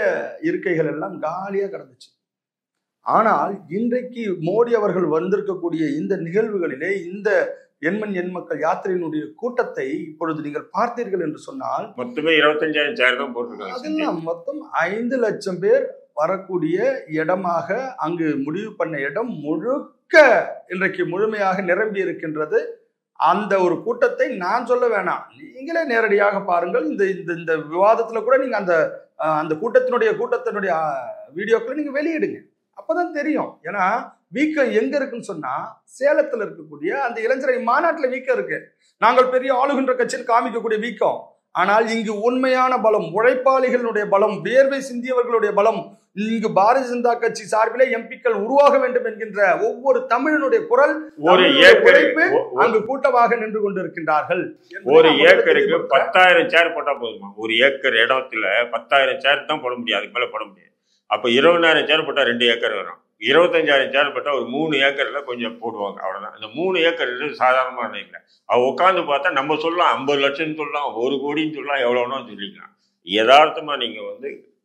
இருக்கைகள் எல்லாம் காலியா கிடந்துச்சு. ஆனால் இன்றைக்கு மோடி அவர்கள் வந்திருக்கக்கூடிய இந்த நிகழ்வுகளிலே இந்த எண்மண் எண்மக்கள் யாத்திரையினுடைய கூட்டத்தை இப்பொழுது நீங்கள் பார்த்தீர்கள் என்று சொன்னால் மொத்தமே 25,000 சேர் தான் போட்டிருக்காங்க. அதெல்லாம் மொத்தம் 5 லட்சம் பேர் வரக்கூடிய இடமாக அங்கு முடிவு பண்ண இடம் முழுக்க இன்றைக்கு முழுமையாக நிரம்பி இருக்கின்றது. அந்த ஒரு கூட்டத்தை நான் சொல்ல வேணாம், நீங்களே நேரடியாக பாருங்கள். இந்த இந்த விவாதத்துல கூட நீங்க அந்த கூட்டத்தினுடைய வீடியோக்களை நீங்க வெளியிடுங்க, அப்பதான் தெரியும். ஏன்னா வீக்கம் எங்க இருக்குன்னு சொன்னா சேலத்துல இருக்கக்கூடிய அந்த இளைஞரை மாநாட்டுல வீக்கம் இருக்கு. நாங்கள் பெரிய ஆளுகின்ற கட்சியில் காமிக்கக்கூடிய வீக்கம். ஆனால் இங்கு உண்மையான பலம், உழைப்பாளிகளுடைய பலம், வேர்வை சிந்தியவர்களுடைய பலம், இங்கு பாரதிய ஜனதா கட்சி சார்பிலே எம்பிக்கள் உருவாக வேண்டும் என்கின்ற ஒவ்வொரு தமிழனுடைய குரல், ஒரு ஏக்கருக்கு அங்கு கூட்டமாக நின்று கொண்டிருக்கின்றார்கள். ஒரு ஏக்கருக்கு 10,000 சேர் போட்டா போதுமா? ஒரு ஏக்கர் இடத்துல 10,000 சேர் தான் போட முடியாது, அதுக்கு மேல போட முடியாது. அப்ப 20,000 சேர் போட்டா 2 ஏக்கர் வரும். 25,000 சேர் போட்டா ஒரு 3 ஏக்கர்ல கொஞ்சம் போடுவாங்க, அவ்வளவுதான். அந்த 3 ஏக்கர் சாதாரணமான இல்லை. அவ உட்காந்து பார்த்தா நம்ம சொல்லலாம் 50 லட்சம் சொல்லலாம், 1 கோடின்னு சொல்லலாம், எவ்வளவுனா சொல்லிக்கலாம். யதார்த்தமா நீங்க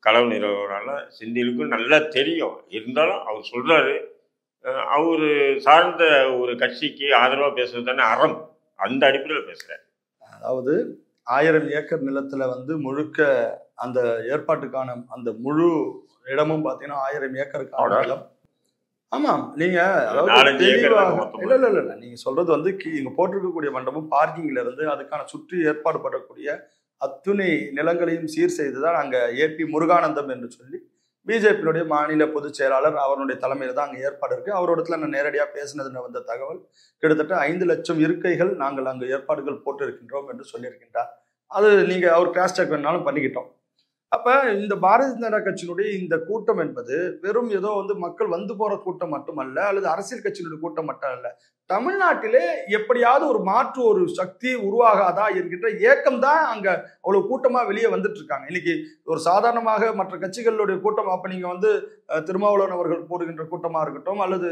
களவு நிறுவனால செந்திலுக்கும் நல்லா தெரியும். இருந்தாலும் அவர் சொல்றாரு, அவரு சார்ந்த ஒரு கட்சிக்கு ஆதரவா பேசுறது தானே அறம், அந்த அடிப்படையில் பேசுறாரு. அதாவது 1000 ஏக்கர் நிலத்துல முழுக்க அந்த ஏற்பாட்டுக்கான அந்த முழு இடமும் பாத்தீங்கன்னா 1000 ஏக்கருக்கான நிலம். ஆமாம், நீங்க இல்ல நீங்க சொல்றது இங்க போட்டிருக்கக்கூடிய மண்டபம் பார்க்கிங்ல இருந்து அதுக்கான சுற்றி ஏற்பாடு பண்ணக்கூடிய அத்துணை நிலங்களையும் சீர் செய்துதான் அங்க ஏபி முருகானந்தம் என்று சொல்லி பிஜேபியினுடைய மாநில பொதுச் செயலாளர் அவருடைய தலைமையில தான் அங்க ஏற்பாடு இருக்கு. அவரோடத்துல நான் நேரடியாக பேசினதுன்னு வந்த தகவல் கிட்டத்தட்ட 5 லட்சம் இருக்கைகள் நாங்கள் அங்கு ஏற்பாடுகள் போட்டு இருக்கின்றோம் என்று சொல்லியிருக்கின்றார். அது நீங்க அவர் கிராஸ் செக் வேணாலும் பண்ணிக்கிட்டோம். அப்ப இந்த பாரதிய ஜனதா கட்சியினுடைய இந்த கூட்டம் என்பது வெறும் ஏதோ மக்கள் போற கூட்டம் மட்டுமல்ல, அல்லது அரசியல் கட்சியினுடைய கூட்டம் மட்டும் அல்ல. தமிழ்நாட்டிலே எப்படியாவது ஒரு மாற்று ஒரு சக்தி உருவாகாதா என்கின்ற ஏக்கம் தான் அங்க அவ்வளவு கூட்டமா வெளியே வந்துட்டு இருக்காங்க. இன்னைக்கு ஒரு சாதாரணமாக மற்ற கட்சிகளுடைய கூட்டம், அப்ப நீங்க திருமாவளவன் அவர்கள் போடுகின்ற கூட்டமா இருக்கட்டும், அல்லது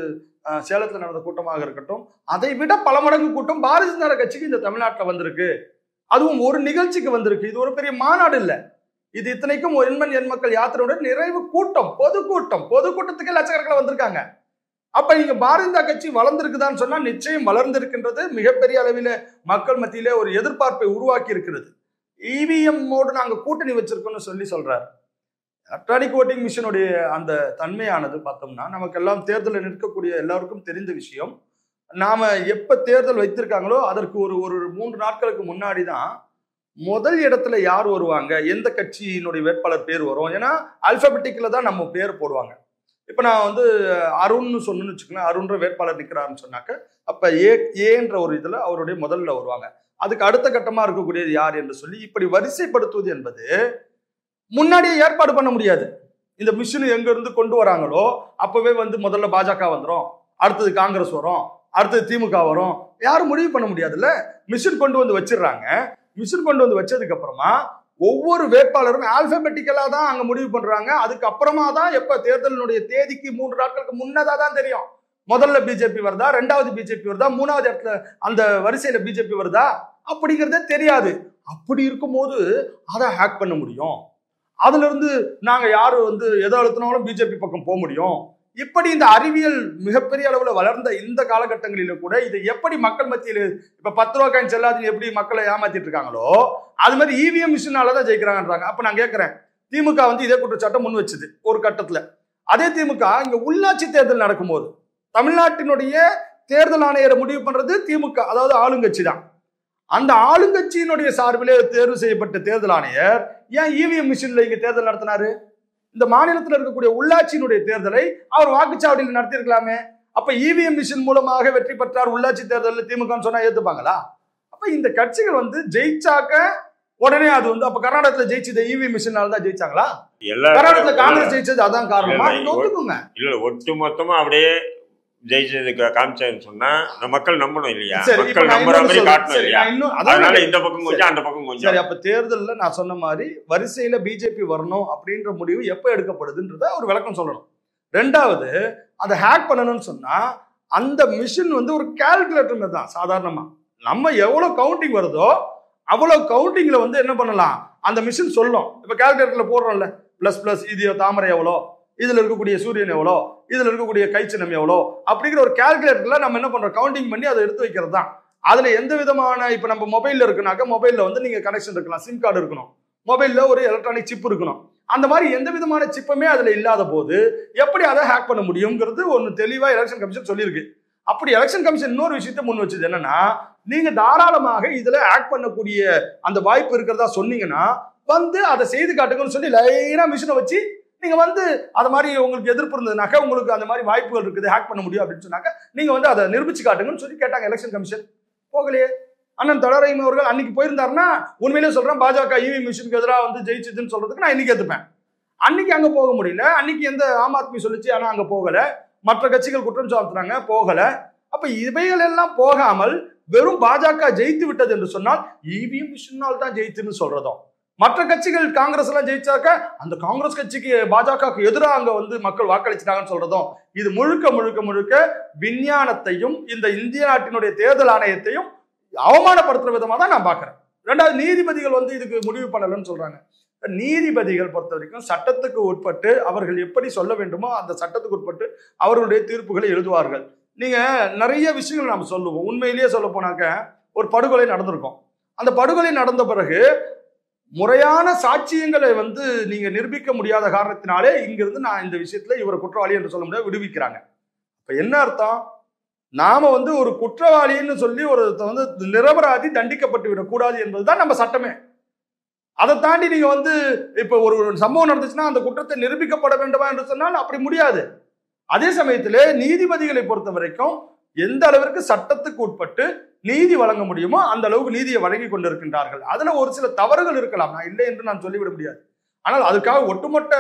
சேலத்துல நடந்த கூட்டமாக இருக்கட்டும், அதை விட பல மடங்கு கூட்டம் பாரதிய ஜனதா கட்சிக்கு இந்த தமிழ்நாட்டில் வந்திருக்கு. அதுவும் ஒரு நிகழ்ச்சிக்கு வந்திருக்கு. இது ஒரு பெரிய மாநாடு இல்லை. இது இத்தனைக்கும் எண்மண் எண்மக்கள் யாத்திரையுடைய நிறைவு கூட்டம், பொதுக்கூட்டத்துக்கே லட்சக்கணக்கில் வந்திருக்காங்க. அப்ப நீங்க பாரதிய ஜனதா கட்சி வளர்ந்திருக்குதான்னு சொன்னா நிச்சயம் வளர்ந்திருக்கின்றது. மிகப்பெரிய அளவில் மக்கள் மத்தியிலே ஒரு எதிர்பார்ப்பை உருவாக்கி இருக்கிறது. இவிஎம்மோடு நாங்க கூட்டணி வச்சிருக்கோம்னு சொல்றாரு. எலக்ட்ரானிக் ஓட்டிங் மிஷினுடைய அந்த தன்மையானது பார்த்தோம்னா நமக்கு எல்லாம் தேர்தலில் நிற்கக்கூடிய எல்லாருக்கும் தெரிந்த விஷயம். நாம எப்ப தேர்தல் வைத்திருக்காங்களோ அதற்கு ஒரு 3 நாட்களுக்கு முன்னாடி தான் முதல் இடத்துல யார் வருவாங்க, எந்த கட்சியினுடைய வேட்பாளர் பேர் வரும். ஏன்னா அல்பாபெட்டிக்கல தான் நம்ம பேர் போடுவாங்க. இப்ப நான் அருண்னு சொன்னு வச்சுக்கோங்களேன், அருண்ற வேட்பாளர் நிற்கிறாருன்னு சொன்னாக்க அப்ப ஏன்ற ஒரு இதுல அவருடைய முதல்ல வருவாங்க. அதுக்கு அடுத்த கட்டமா இருக்கக்கூடியது யார் என்று சொல்லி இப்படி வரிசைப்படுத்துவது என்பது முன்னாடியே ஏற்பாடு பண்ண முடியாது. இந்த மிஷின் எங்க இருந்து கொண்டு வராங்களோ அப்பவே முதல்ல பாஜக வந்துடும், அடுத்தது காங்கிரஸ் வரும், அடுத்தது திமுக வரும், யாரும் முடிவு பண்ண முடியாதுல்ல. மிஷின் கொண்டு வச்சிடுறாங்க. மிஷின் கொண்டு வச்சதுக்கு அப்புறமா ஒவ்வொரு வேட்பாளரும் ஆல்பபெட்டிக்கலா தான் அங்க முடிவு பண்றாங்க. அதுக்கு அப்புறமா தான் எப்ப தேர்தலினுடைய தேதிக்கு 3 நாட்களுக்கு முன்னதா தான் தெரியும். முதல்ல பிஜேபி வருதா, 2வது பிஜேபி வருதா, 3வது இடத்துல அந்த வரிசையில பிஜேபி வருதா அப்படிங்கிறதே தெரியாது. அப்படி இருக்கும்போது அதை ஹேக் பண்ண முடியும். அதுல இருந்து நாங்க யாரு எதை அழுத்தினாலும் பிஜேபி பக்கம் போக முடியும். இப்படி இந்த அறிவியல் மிகப்பெரிய அளவுல வளர்ந்த இந்த காலகட்டங்களில கூட இதை எப்படி மக்கள் மத்தியில் இப்ப 10 ரூபாய் காயின் செல்லாது எப்படி மக்களை ஏமாத்திட்டு இருக்காங்களோ அது மாதிரி இவிஎம் மிஷினாலதான் ஜெயிக்கிறாங்கன்றாங்க. அப்ப நான் கேட்கிறேன், திமுக இதே குற்றச்சாட்டை முன் வச்சுது ஒரு கட்டத்துல. அதே திமுக இங்க உள்ளாட்சி தேர்தல் நடக்கும்போது தமிழ்நாட்டினுடைய தேர்தல் ஆணையரை முடிவு பண்றது திமுக, அதாவது ஆளுங்கட்சி தான். அந்த ஆளுங்கட்சியினுடைய சார்பிலே தேர்வு செய்யப்பட்ட தேர்தல் ஆணையர் ஏன் இவிஎம் மிஷின்ல இங்க தேர்தல் நடத்தினாரு? இந்த மாநிலத்தில் இருக்கக்கூடிய உள்ளாட்சியினுடைய தேர்தலை அவர் வாக்குச்சாவடியில் நடத்தியிருக்கலாமே. அப்ப இவிஎம் மிஷின் மூலமாக வெற்றி பெற்றார் உள்ளாட்சி தேர்தலில் திமுகன்னு சொன்னா ஏத்துப்பாங்களா? அப்ப இந்த கட்சிகள் வந்து ஜெயிச்சாக்க உடனே அது வந்து அப்ப கர்நாடகத்துல ஜெயிச்சது இவிஎம் மிஷினால தான் ஜெயிச்சாங்களா? கர்நாடகத்துல காங்கிரஸ் ஜெயிச்சது அதான் காரணமா? ஒத்துக்குங்க. இல்ல ஒட்டு மொத்தமா அப்படியே ஜெயிச்சதுக்கு காமிச்சான்னு சொன்னா மக்கள் நம்பணும் இல்லையா? மக்கள் நம்புற மாதிரி காட்டணும் இல்லையா? அதனால இந்த பக்கம் கொஞ்சம் அந்த பக்கம் கொஞ்சம். சரி, அப்ப தேர்தல்ல நான் சொன்ன மாதிரி வரிசையில பிஜேபி வரணும் அப்படின்ற முடிவு எப்ப எடுக்கப்படுதுன்றத ஒரு விளக்கம் சொல்லணும். ரெண்டாவது, அதை ஹேக் பண்ணணும்னு சொன்னா அந்த மிஷின் வந்து ஒரு கால்குலேட்டர் தான். சாதாரணமா நம்ம எவ்வளவு கவுண்டிங் வருதோ அவ்வளவு கவுண்டிங்ல வந்து என்ன பண்ணலாம், அந்த மிஷின் சொல்லும். இப்ப கால்குலேட்டர்ல போடுறோம்ல, பிளஸ் பிளஸ், இது தாமரை எவ்வளோ, இதுல இருக்கக்கூடிய சூரியன் எவ்வளோ, இதுல இருக்கக்கூடிய கைச்சின்னம் எவ்வளோ அப்படிங்கிற ஒரு கால்குலேட்டர்ல நம்ம என்ன பண்றோம், கவுண்டிங் பண்ணி அதை எடுத்து வைக்கிறது தான். அதுல எந்த விதமான, இப்ப நம்ம மொபைல்ல இருக்குனாக்க மொபைல்ல வந்து நீங்க கனெக்ஷன் இருக்கலாம், சிம் கார்டு இருக்கணும், மொபைல்ல ஒரு எலக்ட்ரானிக் சிப் இருக்கணும். அந்த மாதிரி எந்த விதமான சிப்புமே அதுல இல்லாத போது எப்படி அதை ஹேக் பண்ண முடியுங்கிறது ஒன்னு தெளிவா எலெக்ஷன் கமிஷன் சொல்லியிருக்கு. அப்படி எலெக்ஷன் கமிஷன் இன்னொரு விஷயத்தை முன் வச்சது என்னன்னா, நீங்க தாராளமாக இதுல ஹேக் பண்ணக்கூடிய அந்த வாய்ப்பு இருக்கிறதா சொன்னீங்கன்னா வந்து அதை செய்து காட்டுங்கன்னு சொல்லி லைனா மிஷினை வச்சு நீங்க வந்து அது மாதிரி உங்களுக்கு எதிர்ப்பு இருந்ததுனாக்கா, உங்களுக்கு அந்த மாதிரி வாய்ப்புகள் இருக்குது, ஹேக் பண்ண முடியும் அப்படின்னு சொன்னாக்க நீங்க வந்து அதை நிரூபிச்சு காட்டுங்கன்னு சொல்லி கேட்டாங்க எலெக்ஷன் கமிஷன். போகலையே. அண்ணன் தளரையும் அவர்கள் அன்னைக்கு போயிருந்தாருன்னா உண்மையிலேயே சொல்றேன், பாஜக இவிஎம் மிஷினுக்கு எதிராக வந்து ஜெயிச்சதுன்னு சொல்றதுக்கு நான் இன்னைக்கு ஏத்துப்பேன். அன்னைக்கு அங்க போக முடியல, அன்னைக்கு எந்த ஆம் ஆத்மி சொல்லிச்சு, ஆனா அங்க போகல, மற்ற கட்சிகள் குற்றம் சாட்டுறாங்க, போகல. அப்ப இவைகள் எல்லாம் போகாமல் வெறும் பாஜக ஜெயித்து விட்டது என்று சொன்னால் இவிஎம் மிஷினால் தான் ஜெயித்துன்னு சொல்றதும், மற்ற கட்சிகள் காங்கிரஸ் எல்லாம் ஜெயிச்சாக்க அந்த காங்கிரஸ் கட்சிக்கு பாஜகவுக்கு எதிராக அங்க வந்து மக்கள் வாக்களிச்சிட்டாங்கன்னு சொல்றதும், இது முழுக்க முழுக்க முழுக்க விஞ்ஞானத்தையும் இந்த இந்திய நாட்டினுடைய தேர்தல் ஆணையத்தையும் அவமானப்படுத்துற விதமா தான் நான் பாக்குறேன். ரெண்டாவது, நீதிபதிகள் வந்து இதுக்கு முடிவு பண்ணலன்னு சொல்றாங்க. நீதிபதிகள் பொறுத்த வரைக்கும் சட்டத்துக்கு உட்பட்டு அவர்கள் எப்படி சொல்ல வேண்டுமோ அந்த சட்டத்துக்கு உட்பட்டு அவர்களுடைய தீர்ப்புகளை எழுதுவார்கள். நீங்க நிறைய விஷயங்கள் நாம் சொல்லுவோம். உண்மையிலேயே சொல்ல போனாக்க ஒரு படுகொலை நடந்திருக்கும். அந்த படுகொலை நடந்த பிறகு முறையான சாட்சியங்களை வந்து நீங்க நிரூபிக்க முடியாத காரணத்தினாலே இங்கிருந்து நான் இந்த விஷயத்துல இவரை குற்றவாளி என்று சொல்ல முடியாது விடுவிக்கிறாங்க. இப்ப என்ன அர்த்தம், நாம வந்து ஒரு குற்றவாளின்னு சொல்லி ஒரு வந்து நிரபராதி தண்டிக்கப்பட்டு விடக்கூடாது என்பதுதான் நம்ம சட்டமே. அதை தாண்டி நீங்க வந்து இப்ப ஒரு சம்பவம் நடந்துச்சுன்னா அந்த குற்றத்தை நிரூபிக்கப்பட வேண்டுமா என்று சொன்னால் அப்படி முடியாது. அதே சமயத்திலே நீதிபதிகளை பொறுத்த வரைக்கும் எந்த அளவிற்கு சட்டத்துக்கு உட்பட்டு நீதி வழங்க முடியுமோ அந்த அளவுக்கு நீதியை வழங்கி கொண்டிருக்கின்றார்கள். அதுல ஒரு சில தவறுகள் இருக்கலாம், நான் இல்லை என்று நான் சொல்லிவிட முடியாது. ஆனால் அதுக்காக ஒட்டுமொத்த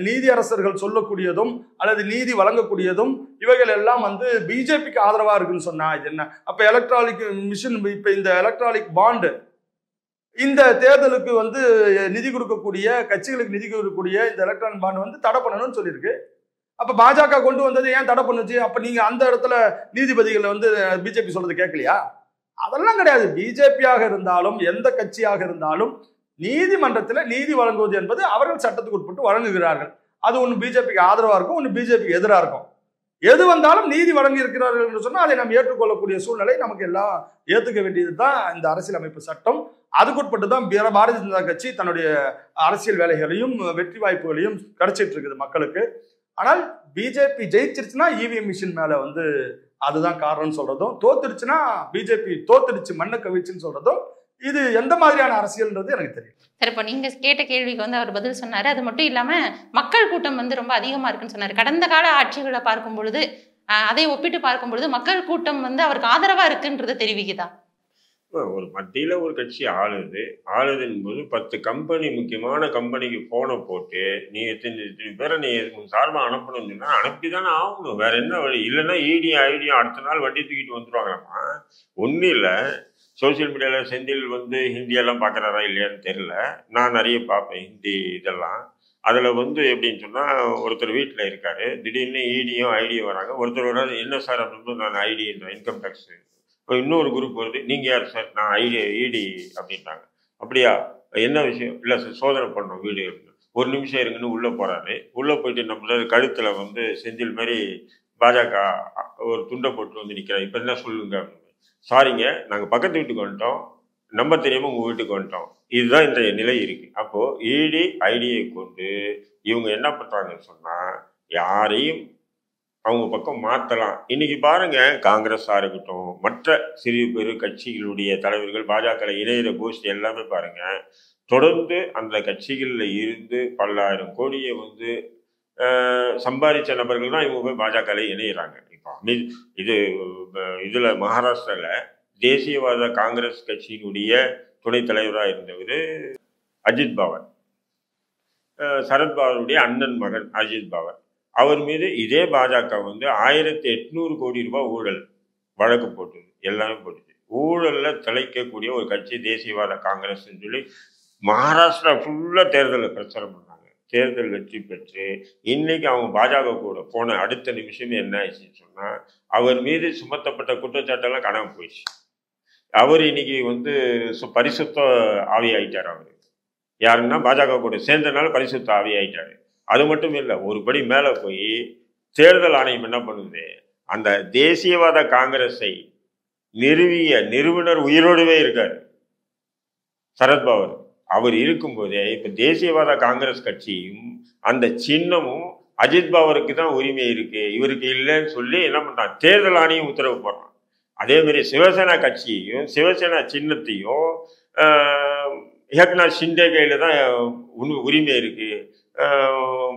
நீதியரசர்கள் சொல்லக்கூடியதும் அல்லது நீதி வழங்கக்கூடியதும் இவைகள் எல்லாம் வந்து பிஜேபிக்கு ஆதரவா இருக்குன்னு சொன்னா இது என்ன? அப்ப எலக்ட்ரானிக் மிஷின், இப்ப இந்த எலக்ட்ரானிக் பாண்டு இந்த தேர்தலுக்கு வந்து நிதி கொடுக்கக்கூடிய கட்சிகளுக்கு நிதி கொடுக்கக்கூடிய இந்த எலக்ட்ரானிக் பாண்ட் வந்து தடை பண்ணணும்னு சொல்லியிருக்கு. அப்ப பாஜக கொண்டு வந்தது ஏன் தடை பண்ணுச்சு? அப்ப நீங்க அந்த இடத்துல நீதிபதிகளை வந்து பிஜேபி சொல்றது கேட்கலையா? அதெல்லாம் கிடையாது. பிஜேபியாக இருந்தாலும் எந்த கட்சியாக இருந்தாலும் நீதிமன்றத்தில் நீதி வழங்குவது என்பது அவர்கள் சட்டத்துக்கு உட்பட்டு வழங்குகிறார்கள். அது ஒன்று பிஜேபிக்கு ஆதரவா இருக்கும், ஒன்று பிஜேபிக்கு எதிராக இருக்கும். எது வந்தாலும் நீதி வழங்கி இருக்கிறார்கள் என்று சொன்னால் அதை நாம் ஏற்றுக்கொள்ளக்கூடிய சூழ்நிலை நமக்கு எல்லாம் ஏற்றுக்க வேண்டியது தான் இந்த அரசியலமைப்பு சட்டம். அதுக்குட்பட்டு தான் பாரதிய ஜனதா கட்சி தன்னுடைய அரசியல் வேலைகளையும் வெற்றி வாய்ப்புகளையும் கிடைச்சிட்டு இருக்குது மக்களுக்கு. ஆனால் பிஜேபி ஜெயிச்சிருச்சுன்னா இவிஎம் மிஷின் மேல வந்து அதுதான் காரணம்னு சொல்றதும், தோத்துடுச்சுன்னா பிஜேபி தோத்துடுச்சு மண்ணை கவிச்சுன்னு சொல்றதும், இது எந்த மாதிரியான அரசியல்ன்றது எனக்கு தெரியும். சரி, இப்போ நீங்க கேட்ட கேள்விக்கு வந்து அவர் பதில் சொன்னாரு. அது மட்டும் இல்லாம மக்கள் கூட்டம் வந்து ரொம்ப அதிகமா இருக்குன்னு சொன்னாரு. கடந்த கால ஆட்சிகளை பார்க்கும் பொழுது அதை ஒப்பிட்டு பார்க்கும் பொழுது மக்கள் கூட்டம் வந்து அவருக்கு ஆதரவா இருக்குன்றது தெரிவிக்குதா? ஒரு மத்தியில ஒரு கட்சி ஆளுதுன்னு போது 10 கம்பெனி, முக்கியமான கம்பெனிக்கு போனை போட்டு நீ இத்தனை பேரை நீ சார்பாக அனுப்பணும்னு சொன்னா அனுப்பிதானே ஆகணும். வேற என்ன வழி? இல்லைன்னா ஐடியும் அடுத்த நாள் வண்டி தூக்கிட்டு வந்துருவாங்களாமா. ஒன்றும் இல்லை, சோசியல் மீடியாவில் செந்தில் வந்து ஹிந்தியெல்லாம் பார்க்குறாரா இல்லையான்னு தெரியல. நான் நிறைய பார்ப்பேன் ஹிந்தி இதெல்லாம். அதில் வந்து எப்படின்னு சொன்னால், ஒருத்தர் வீட்டில் இருக்காரு, திடீர்னு ஐடியும் வராங்க. ஒருத்தர் வராது, என்ன சார் அப்படின்னு, நான் ஐடின்றேன், இன்கம் டேக்ஸ். இன்னொரு குரூப் வருது, நீங்கள் யார் சார்? நான் இடி அப்படின்ட்டாங்க. அப்படியா, என்ன விஷயம்? இல்லை சார், சோதனை பண்ணோம் வீடு அப்படின்னு. ஒரு நிமிஷம் இருங்கன்னு உள்ளே போகிறாரு. உள்ளே போயிட்டு நம்ம கழுத்தில் வந்து செந்தில் மாதிரி பாஜக ஒரு துண்டை போட்டு வந்து நிற்கிறார். இப்போ என்ன சொல்லுங்க அப்படின்னு. சாரிங்க, நாங்கள் பக்கத்து வீட்டுக்கு வந்துட்டோம், நம்பர் தெரியாமல் உங்கள் வீட்டுக்கு வந்துட்டோம். இதுதான் இந்த நிலை இருக்குது. அப்போது ஐடியை கொண்டு இவங்க என்ன பண்ணுறாங்கன்னு சொன்னால், யாரையும் அவங்க பக்கம் மாற்றலாம். இன்னைக்கு பாருங்க, காங்கிரஸாக இருக்கட்டும், மற்ற சிறு பெரு கட்சிகளுடைய தலைவர்கள், பாஜக இணையிற கோஷ்டி எல்லாமே பாருங்க, தொடர்ந்து அந்த கட்சிகளில் இருந்து பல்லாயிரம் கோடியை வந்து சம்பாதிச்ச நபர்கள் தான் இவங்க போய் பாஜக இணையிறாங்க. இப்போ இதுல மகாராஷ்டிராவில் தேசியவாத காங்கிரஸ் கட்சியினுடைய துணைத் தலைவராக இருந்தவர் அஜித் பவார், சரத்பவாருடைய அண்ணன் மகன் அஜித் பவார். அவர் மீது இதே பாஜக வந்து 1800 கோடி ரூபாய் ஊழல் வழக்கு போட்டது, எல்லாமே போட்டுச்சு. ஊழல்ல திளைக்கக்கூடிய ஒரு கட்சி தேசியவாத காங்கிரஸ் சொல்லி மகாராஷ்டிரா ஃபுல்லா தேர்தலில் பிரச்சாரம் பண்ணாங்க. தேர்தல் வெற்றி பெற்று இன்னைக்கு அவங்க பாஜக கூட போன அடுத்த நிமிஷமே என்ன ஆயிடுச்சுன்னு சொன்னா, அவர் மீது சுமத்தப்பட்ட குற்றச்சாட்டெல்லாம் காணாமல் போயிடுச்சு. அவர் இன்னைக்கு வந்து பரிசுத்த ஆவி ஆயிட்டார். அவர் யாருன்னா பாஜக கூட சேர்ந்தனால பரிசுத்த ஆவி ஆயிட்டாரு. அது மட்டும் இல்லை, ஒரு படி மேலே போய் தேர்தல் ஆணையம் என்ன பண்ணுது, அந்த தேசியவாத காங்கிரஸை நிறுவிய நிறுவனர் உயிரோடவே இருக்காரு சரத்பவார். அவர் இருக்கும்போதே இப்போ தேசியவாத காங்கிரஸ் கட்சியும் அந்த சின்னமும் அஜித் பவாருக்கு தான் உரிமை இருக்கு, இவருக்கு இல்லைன்னு சொல்லி என்ன பண்றான், தேர்தல் ஆணையம் உத்தரவு போடுறான். அதே மாதிரி சிவசேனா கட்சியையும் சிவசேனா சின்னத்தையும் ஏக்நாத் ஷிண்டே கையில தான் உரிமை இருக்கு,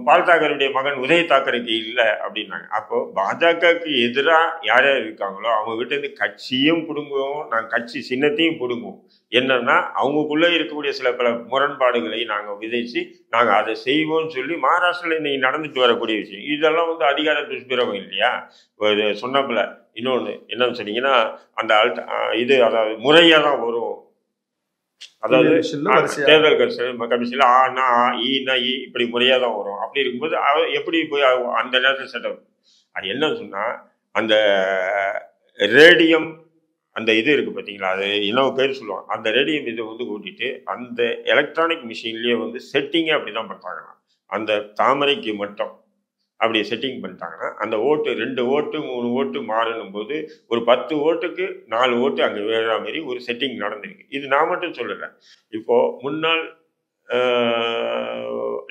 பால் தாக்கருடைய மகன் உதய் தாக்கருக்கு இல்லை அப்படின்னாங்க. அப்போ பாஜகவுக்கு எதிராக யார் யார் இருக்காங்களோ அவங்க கிட்ட இருந்து கட்சியும் பிடுங்குவோம், நாங்கள் கட்சி சின்னத்தையும் பிடுங்குவோம். என்னன்னா அவங்களுக்குள்ள இருக்கக்கூடிய சில பல முரண்பாடுகளை நாங்கள் விதைச்சு நாங்கள் அதை செய்வோம்னு சொல்லி மகாராஷ்டிராவில் இன்னைக்கு நடந்துட்டு வரக்கூடிய விஷயம். இதெல்லாம் வந்து அதிகார துஷ்பிரகம் இல்லையா? இது சொன்னப்பல இன்னொன்று என்னன்னு சொன்னீங்கன்னா, அந்த அதாவது முறையாக தான் வரும். அதாவது தேர்தல் கமிஷன்ல ஆனா ஈனா ஈ இப்படி முறையாக தான் வரும். அப்படி இருக்கும்போது எப்படி போய் அந்த நேரத்தில் செட்டப் அது என்னன்னு சொன்னா, அந்த ரேடியம் அந்த இது இருக்கு பார்த்தீங்களா, அது இன்னொரு பேர் சொல்லுவாங்க. அந்த ரேடியம் இதை வந்து கூட்டிட்டு அந்த எலக்ட்ரானிக் மிஷின்லேயே வந்து செட்டிங்கே அப்படி தான் பண்ணுறாங்கன்னா, அந்த தாமரைக்கு மட்டும் அப்படி செட்டிங் பண்ணிட்டாங்கன்னா அந்த ஓட்டு 2 ஓட்டு 3 ஓட்டு மாறணும் போது ஒரு 10 ஓட்டுக்கு 4 ஓட்டு அங்கே வேற மாதிரி ஒரு செட்டிங் நடந்திருக்கு. இது நான் மட்டும் சொல்லலை. இப்போ முன்னாள்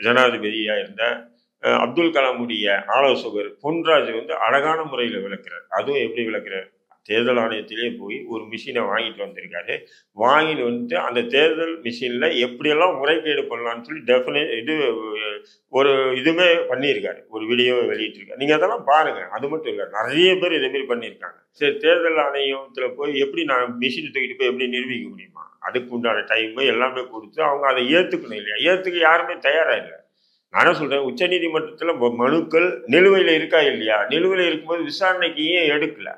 ஜனாதிபதியாக இருந்த அப்துல் கலாமுடைய ஆலோசகர் பொன்ராஜ் வந்து அழகான முறையில் விளக்குறார். அதுவும் எப்படி விளக்குறார், தேர்தல் ஆணையத்திலே போய் ஒரு மிஷினை வாங்கிட்டு வந்திருக்காரு. வாங்கிட்டு வந்துட்டு அந்த தேர்தல் மிஷினில் எப்படியெல்லாம் முறைகேடு பண்ணலான்னு சொல்லி ஒரு இதுவுமே பண்ணியிருக்காரு, ஒரு வீடியோவை வெளியிட்டிருக்காரு. நீங்கள் அதெல்லாம் பாருங்கள். அது மட்டும் இல்லை, நிறைய பேர் இதேமாரி பண்ணியிருக்காங்க. சரி, தேர்தல் ஆணையத்தில் போய் எப்படி நான் மிஷினை தூக்கிட்டு போய் எப்படி நிரூபிக்க முடியுமா? அதுக்கு உண்டான டைமு எல்லாமே கொடுத்து அவங்க அதை ஏற்றுக்கணும் இல்லையா? ஏற்றுக்க யாருமே தயாராக இல்லை. நான் என்ன சொல்கிறேன், உச்சநீதிமன்றத்தில் மனுக்கள் நிலுவையில் இருக்கா இல்லையா? நிலுவையில் இருக்கும்போது விசாரணைக்கு ஏன் எடுக்கலை?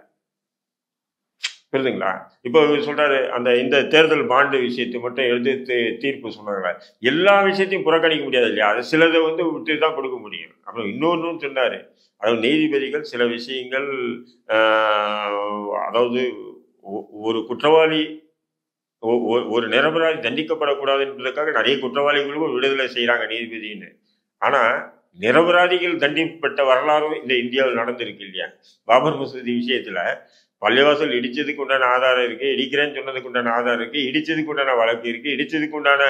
புரியுதுங்களா? இப்போ சொல்றாரு இந்த தேர்தல் பாண்டு விஷயத்தை மட்டும் எதிர்த்து தீர்ப்பு சொன்னாங்க. எல்லா விஷயத்தையும் புறக்கணிக்க முடியாது இல்லையா? அது சிலதை வந்து விட்டு தான் கொடுக்க முடியும். அப்புறம் இன்னொன்று சொன்னாரு, அதாவது நீதிபதிகள் சில விஷயங்கள் அதாவது ஒரு குற்றவாளி ஒரு நிரபராதி தண்டிக்கப்படக்கூடாது என்பதற்காக நிறைய குற்றவாளிகளுக்கும் விடுதலை செய்யறாங்க நீதிபதின்னு. ஆனா நிரபராதிகள் தண்டிக்கப்பட்ட வரலாறும் இந்த இந்தியாவில் நடந்திருக்கு இல்லையா? பாபர் மசூதி விஷயத்துல பள்ளிவாசல் இடிச்சதுக்கு உண்டான ஆதாரம் இருக்கு, இடிக்கிறேன்னு சொன்னதுக்கு உண்டான ஆதாரம் இருக்கு, இடிச்சதுக்கு உண்டான வழக்கு இருக்கு, இடிச்சதுக்கு உண்டான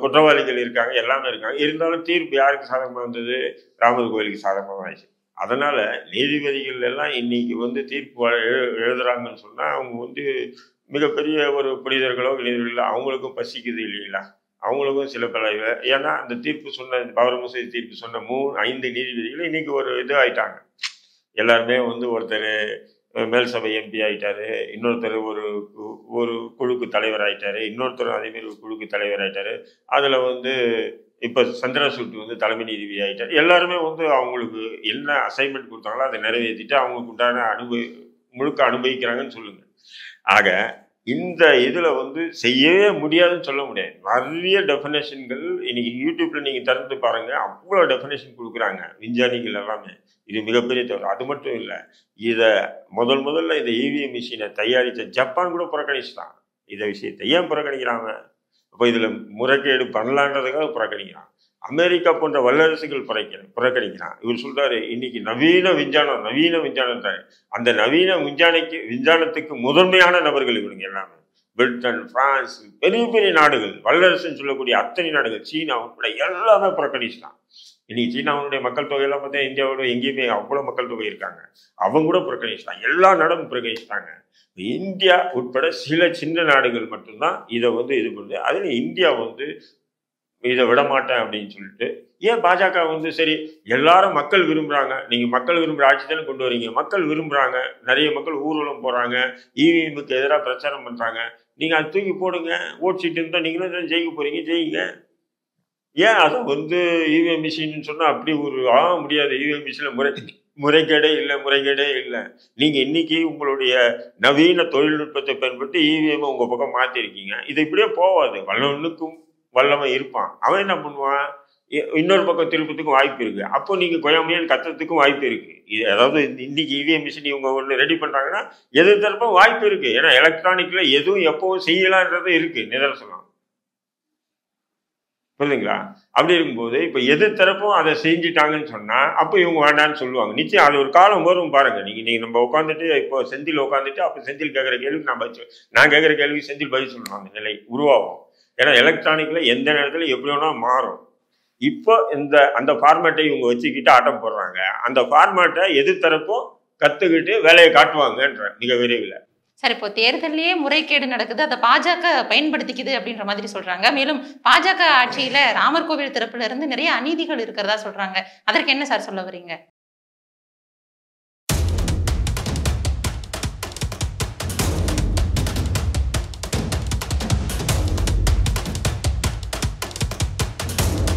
குற்றவாளிகள் இருக்காங்க, எல்லாமே இருக்காங்க. இருந்தாலும் தீர்ப்பு யாருக்கு சாதகமாக வந்தது? ராமர் கோயிலுக்கு சாதகமாக ஆயிடுச்சு. அதனால நீதிபதிகள் எல்லாம் இன்னைக்கு வந்து தீர்ப்பு எழுதுறாங்கன்னு சொன்னா அவங்க வந்து மிகப்பெரிய ஒரு புனிதர்களோ இளைஞர்களோ, அவங்களுக்கும் பசிக்குது இல்லைங்களா? அவங்களுக்கும் சில பல ஏன்னா அந்த தீர்ப்பு சொன்ன பாபர் மசூதி தீர்ப்பு சொன்ன 3-5 நீதிபதிகள் இன்னைக்கு ஒரு இது ஆயிட்டாங்க. எல்லாருமே வந்து ஒருத்தர் மேல் சபை எம்பி ஆயிட்டாரு, இன்னொருத்தர் ஒரு குழுக்கு தலைவர் ஆயிட்டாரு, இன்னொருத்தர் அதேமாரி ஒரு குழுக்கு தலைவர் ஆயிட்டாரு. அதில் வந்து இப்போ சந்திரசூட் வந்து தலைமை நீதிபதி ஆயிட்டாரு. எல்லாருமே வந்து அவங்களுக்கு என்ன அசைன்மெண்ட் கொடுத்தாங்களோ அதை நிறைவேற்றிட்டு அவங்களுக்கு உண்டான முழுக்க அனுபவிக்கிறாங்கன்னு சொல்லுங்க. ஆக இந்த இதில் வந்து செய்யவே முடியாதுன்னு சொல்ல முடியாது. நிறைய டெஃபினேஷன்கள் இன்னைக்கு யூடியூப்ல நீங்கள் திறந்து பாருங்க, அவ்வளோ டெஃபினேஷன் கொடுக்குறாங்க விஞ்ஞானிகள் எல்லாமே. இது மிகப்பெரிய தவறு. அது மட்டும் இல்லை, இதை முதல்ல இந்த இவிஎம் மிஷினை தயாரித்த ஜப்பான் கூட புறக்கணிச்சுட்டான். இதை விஷயத்தை ஏன் புறக்கணிக்கிறாங்க? இப்போ இதில் முறைகேடு பண்ணலான்றதுக்காக புறக்கணிக்கிறான். அமெரிக்கா போன்ற வல்லரசுகள் புறக்கணிக்கிறான். இவர் சொல்றாரு இன்னைக்கு நவீன விஞ்ஞானம் தான். அந்த நவீன விஞ்ஞானத்துக்கு முதன்மையான நபர்கள் இவங்க எல்லாமே. பிரிட்டன், பிரான்ஸ், பெரிய பெரிய நாடுகள், வல்லரசுன்னு சொல்லக்கூடிய அத்தனை நாடுகள், சீனா உட்பட எல்லாமே புறக்கணிச்சுட்டான். இன்னைக்கு சீனாவுடைய மக்கள் தொகையெல்லாம் பார்த்தா இந்தியாவோட எங்கேயுமே அவ்வளோ மக்கள் தொகை இருக்காங்க. அவங்க கூட புறக்கணிச்சிட்டாங்க, எல்லா நாடும் புறக்கணிச்சிட்டாங்க. இந்தியா உட்பட சில சின்ன நாடுகள் மட்டும்தான் இதை வந்து இது பண்ணுது. அதில் இந்தியா வந்து இதை விட மாட்டேன் அப்படின்னு சொல்லிட்டு, ஏன் பாஜக வந்து சரி எல்லாரும் மக்கள் விரும்புகிறாங்க, நீங்கள் மக்கள் விரும்புகிற ஆட்சி தானே கொண்டு வரீங்க, மக்கள் விரும்புகிறாங்க, நிறைய மக்கள் ஊர்வலம் போகிறாங்க, இவிஎம்முக்கு எதிராக பிரச்சாரம் பண்ணுறாங்க, நீங்கள் அதை தூக்கி போடுங்க, ஓட் சீட்டு இருந்தால் நீங்களும் தான் ஜெயிக்க போகிறீங்க, ஜெயிங்க. ஏன் அதை வந்து இவிஎம் மிஷின்னு சொன்னால் அப்படி ஒரு முடியாது, இவிஎம் மிஷினில் முறைகேடே இல்லை. நீங்கள் இன்னைக்கு உங்களுடைய நவீன தொழில்நுட்பத்தை பயன்படுத்தி இவிஎம் உங்கள் பக்கம் மாற்றிருக்கீங்க. இது இப்படியே போவாது. வல்லவனுக்கும் வல்லவன் இருப்பான், அவன் என்ன பண்ணுவான், இன்னொரு பக்கம் திருப்பத்துக்கும் வாய்ப்பு இருக்கு. அப்போ நீங்கள் கொய்யாமையான்னு கத்துறதுக்கும் வாய்ப்பு இருக்கு. இது அதாவது இன்னைக்கு இவிஎம் மிஷின் இவங்க ஒன்று ரெடி பண்ணுறாங்கன்னா எது தரப்பும் வாய்ப்பு இருக்கு. ஏன்னா எலக்ட்ரானிக்ல எதுவும் எப்பவும் செய்யலான்றது இருக்கு நிதர்சனம், புரியுதுங்களா? அப்படி இருக்கும்போது இப்போ எது தரப்பும் அதை செஞ்சுட்டாங்கன்னு சொன்னால் அப்போ இவங்க வேண்டான்னு சொல்லுவாங்க. நிச்சயம் அது ஒரு காலம் வரும் பாருங்க. நீங்கள் நம்ம உட்காந்துட்டு இப்போ செந்தில் உட்காந்துட்டு அப்போ செந்தில் கேட்குற கேள்விக்கு நான் கேட்குற கேள்விக்கு செந்தில் பதில் சொல்லணும். அந்த நிலை உருவாகும். ஏன்னா எலக்ட்ரானிக்ல எந்த நேரத்தில் எப்படி வேணா மாறும். இப்போ அந்த ஃபார்மேட்டை இவங்க வச்சுக்கிட்டு ஆட்டம் போடுறாங்க. அந்த ஃபார்மேட்டை எது தரப்பும் கற்றுக்கிட்டு வேலையை காட்டுவாங்கன்ற மிக விரைவில். சார், இப்போ தேர்தலையே முறைகேடு நடக்குது, அதை பாஜக பயன்படுத்திக்குது அப்படின்ற மாதிரி சொல்றாங்க. மேலும் பாஜக ஆட்சியில ராமர் கோவில் தரப்புல இருந்து நிறைய அநீதிகள் இருக்கிறதா சொல்றாங்க. அதற்கு என்ன சார் சொல்ல வரீங்க?